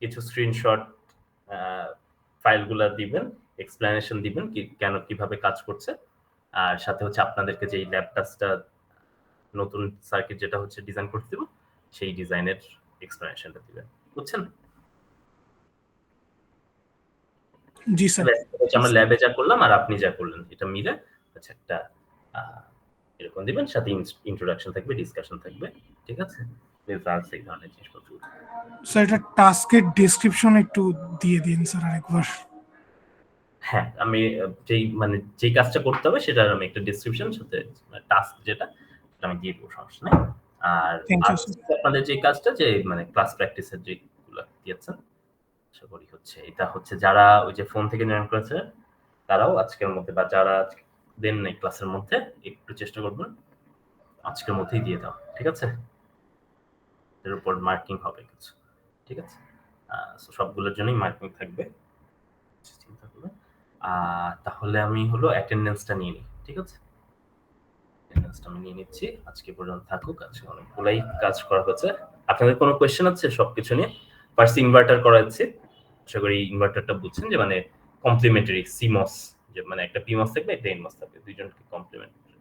Speaker 1: কিছু স্ক্রিনশট ফাইলগুলা দিবেন, এক্সপ্লেনেশন দিবেন কি কেন কিভাবে কাজ করছে, আর সাথে হচ্ছে আপনাদেরকে যে ল্যাব টাস্কটা নতুন সার্কিট যেটা হচ্ছে ডিজাইন করতে দিব সেই ডিজাইনের এক্সপ্লেনেশনটা দিবেন, বুঝছেন?
Speaker 4: জি স্যার।
Speaker 1: আমরা ল্যাবে যা করলাম আর আপনি যা করলেন এটা মিলে হচ্ছে একটা এরকম দিবেন, সাথে ইন্ট্রোডাকশন থাকবে, ডিসকাশন থাকবে, ঠিক আছে? রেজাল্টস এই ধরনের জিনিসপত্র।
Speaker 4: স্যার এটা টাস্কের ডেসক্রিপশন একটু দিয়ে দিন স্যার আরেকবার।
Speaker 1: হ্যাঁ, আমি যেই কাজটা করতে হবে সেটার আমি একটা ডেসক্রিপশন সাথে টাস্ক যেটা আমি দিয়ে দেবো, সমস্যা নেই। আর আপনাদের যে কাজটা যে ক্লাস প্র্যাকটিসের যেগুলো দিয়েছেন আশা করি হচ্ছে এটা হচ্ছে যারা ওই যে ফোন থেকে জয়েন করেছে তারাও আজকের মধ্যে, বা যারা দেন নাই ক্লাসের মধ্যে একটু চেষ্টা করবেন আজকের মধ্যেই দিয়ে দাও, ঠিক আছে? এর উপর মার্কিং হবে কিছু, ঠিক আছে? সবগুলোর জন্যই মার্কিং থাকবে, চিন্তা করবেন। তাহলে আমি হলো অ্যাটেন্ডেন্সটা নিয়ে নিই, ঠিক আছে? অ্যাটেন্ডেন্সটা আমি নিয়ে নিচ্ছি, আজকে পর্যন্ত থাকুক, আজকে অনেকগুলাই কাজ করা হয়েছে। আপনাদের কোনো কোয়েশ্চেন আছে সবকিছু নিয়ে? ফার্স্ট ইনভার্টার করা হচ্ছে, আশা করি ইনভার্টারটা বুঝছেন যে কমপ্লিমেন্টারি সিমস, যে একটা পিমস থাকবে একটা এনমস থাকবে, দুইজনকে কমপ্লিমেন্টারি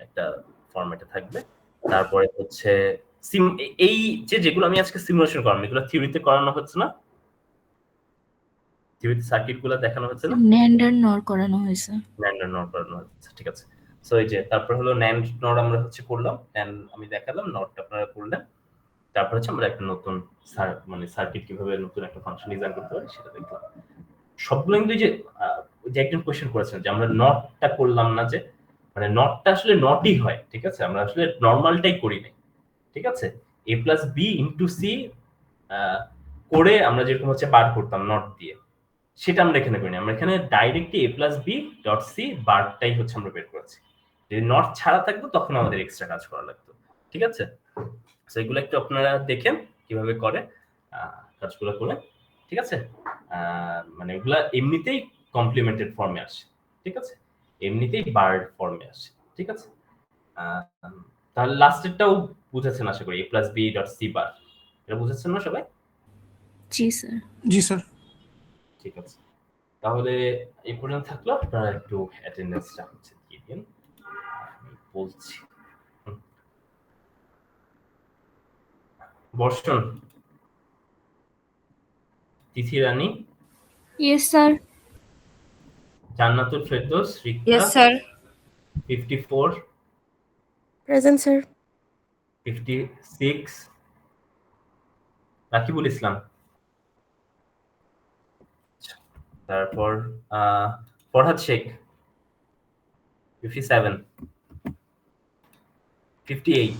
Speaker 1: একটা ফরম্যাটে থাকবে। তারপরে হচ্ছে এই যেগুলো আমি আজকে সিমুলেশন করলাম এগুলো থিওরিতে করানো হচ্ছে না, থিওরিতে সার্কিটগুলো দেখানো হচ্ছে না,
Speaker 2: NAND আর NOR করানো হয়েছে।
Speaker 1: NAND আর NOR করানো হচ্ছে, ঠিক আছে? সো এই যে তারপর হলো NAND NOR আমরা হচ্ছে করলাম, NAND আমি দেখালাম, NORটা আপনারা করলেন। তারপর হচ্ছে আমরা একটা নতুন সার্কিট কিভাবে নতুন একটা ফাংশন ডিজাইন করতে পারি সেটা দেখলাম। সবগুলো কিন্তু যে একজন কোয়েশ্চেন করেছেন যে আমরা নটটা করলাম না, যে নটটা আসলে নটই হয়, ঠিক আছে? আমরা আসলে নরমালটাই করি নাই, ঠিক আছে? a plus B into C করে আমরা যেরকম হচ্ছে বার করতাম নট দিয়ে, সেটা আমরা এখানে করি না। আমরা এখানে directly a plus B dot C বারটাই হচ্ছে আমরা বের করেছি। যদি নট ছাড়া থাকতো তখন আমাদের এক্সট্রা কাজ করা লাগতো, ঠিক আছে? সো এগুলো একটু আপনারা দেখেন কিভাবে করে কাজগুলো করে, ঠিক আছে? এগুলা এমনিতেই কমপ্লিমেন্টেড ফর্মে আসে, ঠিক আছে? এমনিতেই বার্ড ফর্মে আসে, ঠিক আছে? তাহলে লাস্টেরটাও বুঝেছেন আশা করি, a plus B dot C bar, এটা বুঝেছেন না সবাই?
Speaker 2: জি স্যার।
Speaker 4: জি স্যার।
Speaker 1: ঠিক আছে, তাহলে এই পর্যন্ত থাকলো। আপনারা একটু অ্যাটেন্ডেন্সটা হচ্ছে দিয়ে দিন, আমি বলছি। Barshan, Tithi Rani,
Speaker 2: yes sir.
Speaker 1: Jannatul Ferdous, Rikta,
Speaker 9: yes sir.
Speaker 1: 54,
Speaker 9: present sir.
Speaker 1: 56, Rakibul Islam, তারপর Farhad Sheikh, 57, 58,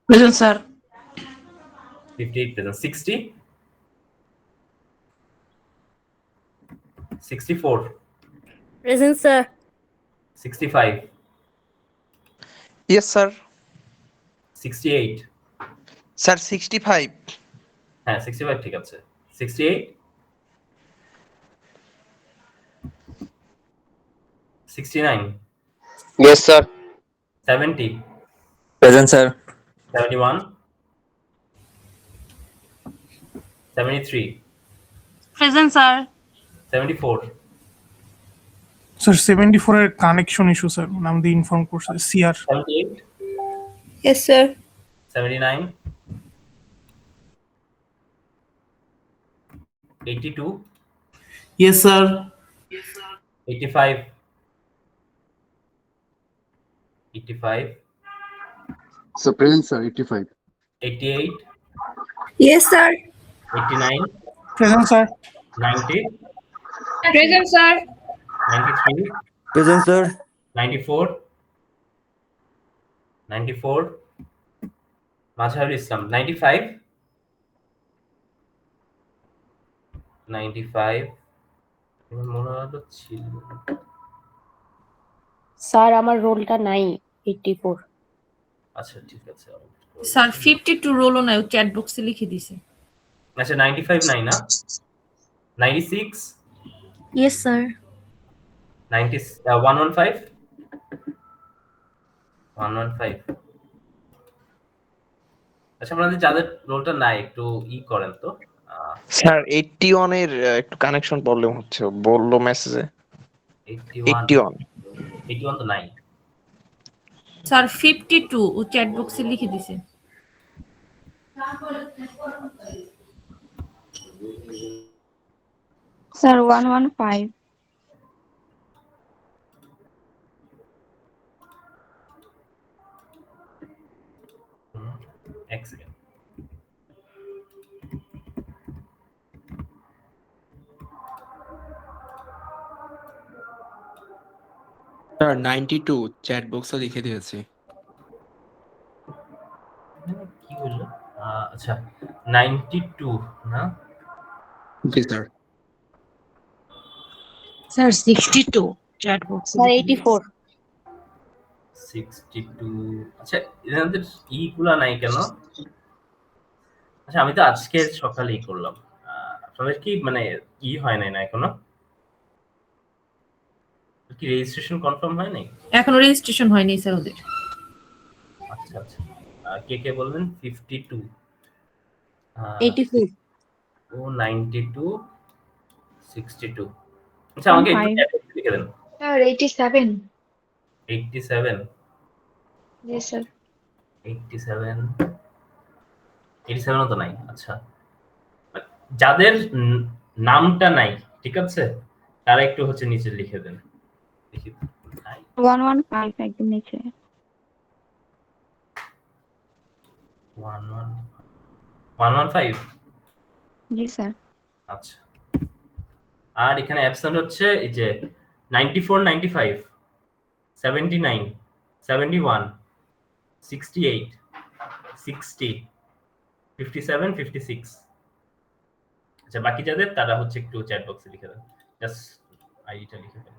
Speaker 6: present sir.
Speaker 1: 58 present, 60, 64,
Speaker 9: present sir.
Speaker 1: 65,
Speaker 3: yes sir.
Speaker 1: 68,
Speaker 3: sir 65।
Speaker 1: হ্যাঁ 65 ঠিক আছে, 68, 69,
Speaker 10: Yes, sir.
Speaker 1: 70,
Speaker 10: Present, sir.
Speaker 1: 71, 73,
Speaker 9: present sir.
Speaker 1: 74,
Speaker 4: sir 74 এর কানেকশন ইস্যু স্যার, আমাদের ইনফর্ম করছে CR.
Speaker 1: 78,
Speaker 9: yes sir.
Speaker 1: 79, 82,
Speaker 11: Yes, sir.
Speaker 1: 85, 85,
Speaker 10: So present, sir. 85.
Speaker 1: 88,
Speaker 9: yes sir.
Speaker 1: 89,
Speaker 4: present sir.
Speaker 1: 90,
Speaker 9: present sir.
Speaker 1: 93,
Speaker 10: Present, sir.
Speaker 1: 94, 94, Mazharul Islam, 95, 95, আমার মনে হলো ছিল,
Speaker 12: স্যার আমার রোলটা নাই 84।
Speaker 1: আচ্ছা ঠিক আছে,
Speaker 9: স্যার 52 রোলও নাই, চ্যাট বক্সে লিখে দিছে।
Speaker 1: আচ্ছা 95 নাই না, 96,
Speaker 2: ইয়েস স্যার।
Speaker 1: 90, 115, 115, আচ্ছা আপনাদের যাদের রোলটা নাই একটু করেন তো
Speaker 3: স্যার 81 এর একটু কানেকশন প্রবলেম হচ্ছে বললো মেসেজে 81
Speaker 1: 81 তো নাই
Speaker 9: স্যার 52 ও চ্যাট বক্সে লিখে দিছে।
Speaker 12: স্যার 115
Speaker 1: এক সেকেন্ড
Speaker 5: স্যার 92 চ্যাট বক্সে লিখে দিয়েছি।
Speaker 1: কি হলো আচ্ছা 92 না
Speaker 5: জি স্যার।
Speaker 9: স্যার 62 চ্যাট বক্সে
Speaker 12: স্যার
Speaker 9: লিখে দিয়েছে।
Speaker 12: 84
Speaker 1: 62 আচ্ছা এদের গুলা নাই কেন আচ্ছা আমি তো আজকে সকালেই করলাম আপনাদের কি মানে হয় নাই না এখনো কি রেজিস্ট্রেশন কনফার্ম হয় নাই
Speaker 9: এখনো রেজিস্ট্রেশন হয়নি স্যার ওদের।
Speaker 1: আচ্ছা আচ্ছা কে বলবেন 52
Speaker 12: 84
Speaker 1: ও 92 62 আচ্ছা আমাকে একটু অ্যাড্রেস লিখে দেন
Speaker 12: স্যার 87
Speaker 1: 87
Speaker 12: জি স্যার
Speaker 1: 87 ও তো নাই আচ্ছা যাদের নামটা নাই ঠিক আছে তারা একটু হচ্ছে নিচে লিখে দেন দেখি
Speaker 12: 115 একদম নিচে।
Speaker 1: 115
Speaker 12: জি স্যার।
Speaker 1: আচ্ছা আর এখানে অ্যাবসেন্ট হচ্ছে এই যে 94 95 79 71 68 60 57 56 আচ্ছা বাকি যাদের তারা হচ্ছে একটু চ্যাট বক্সে লিখে দেন জাস্ট আইডিটা লিখে দেন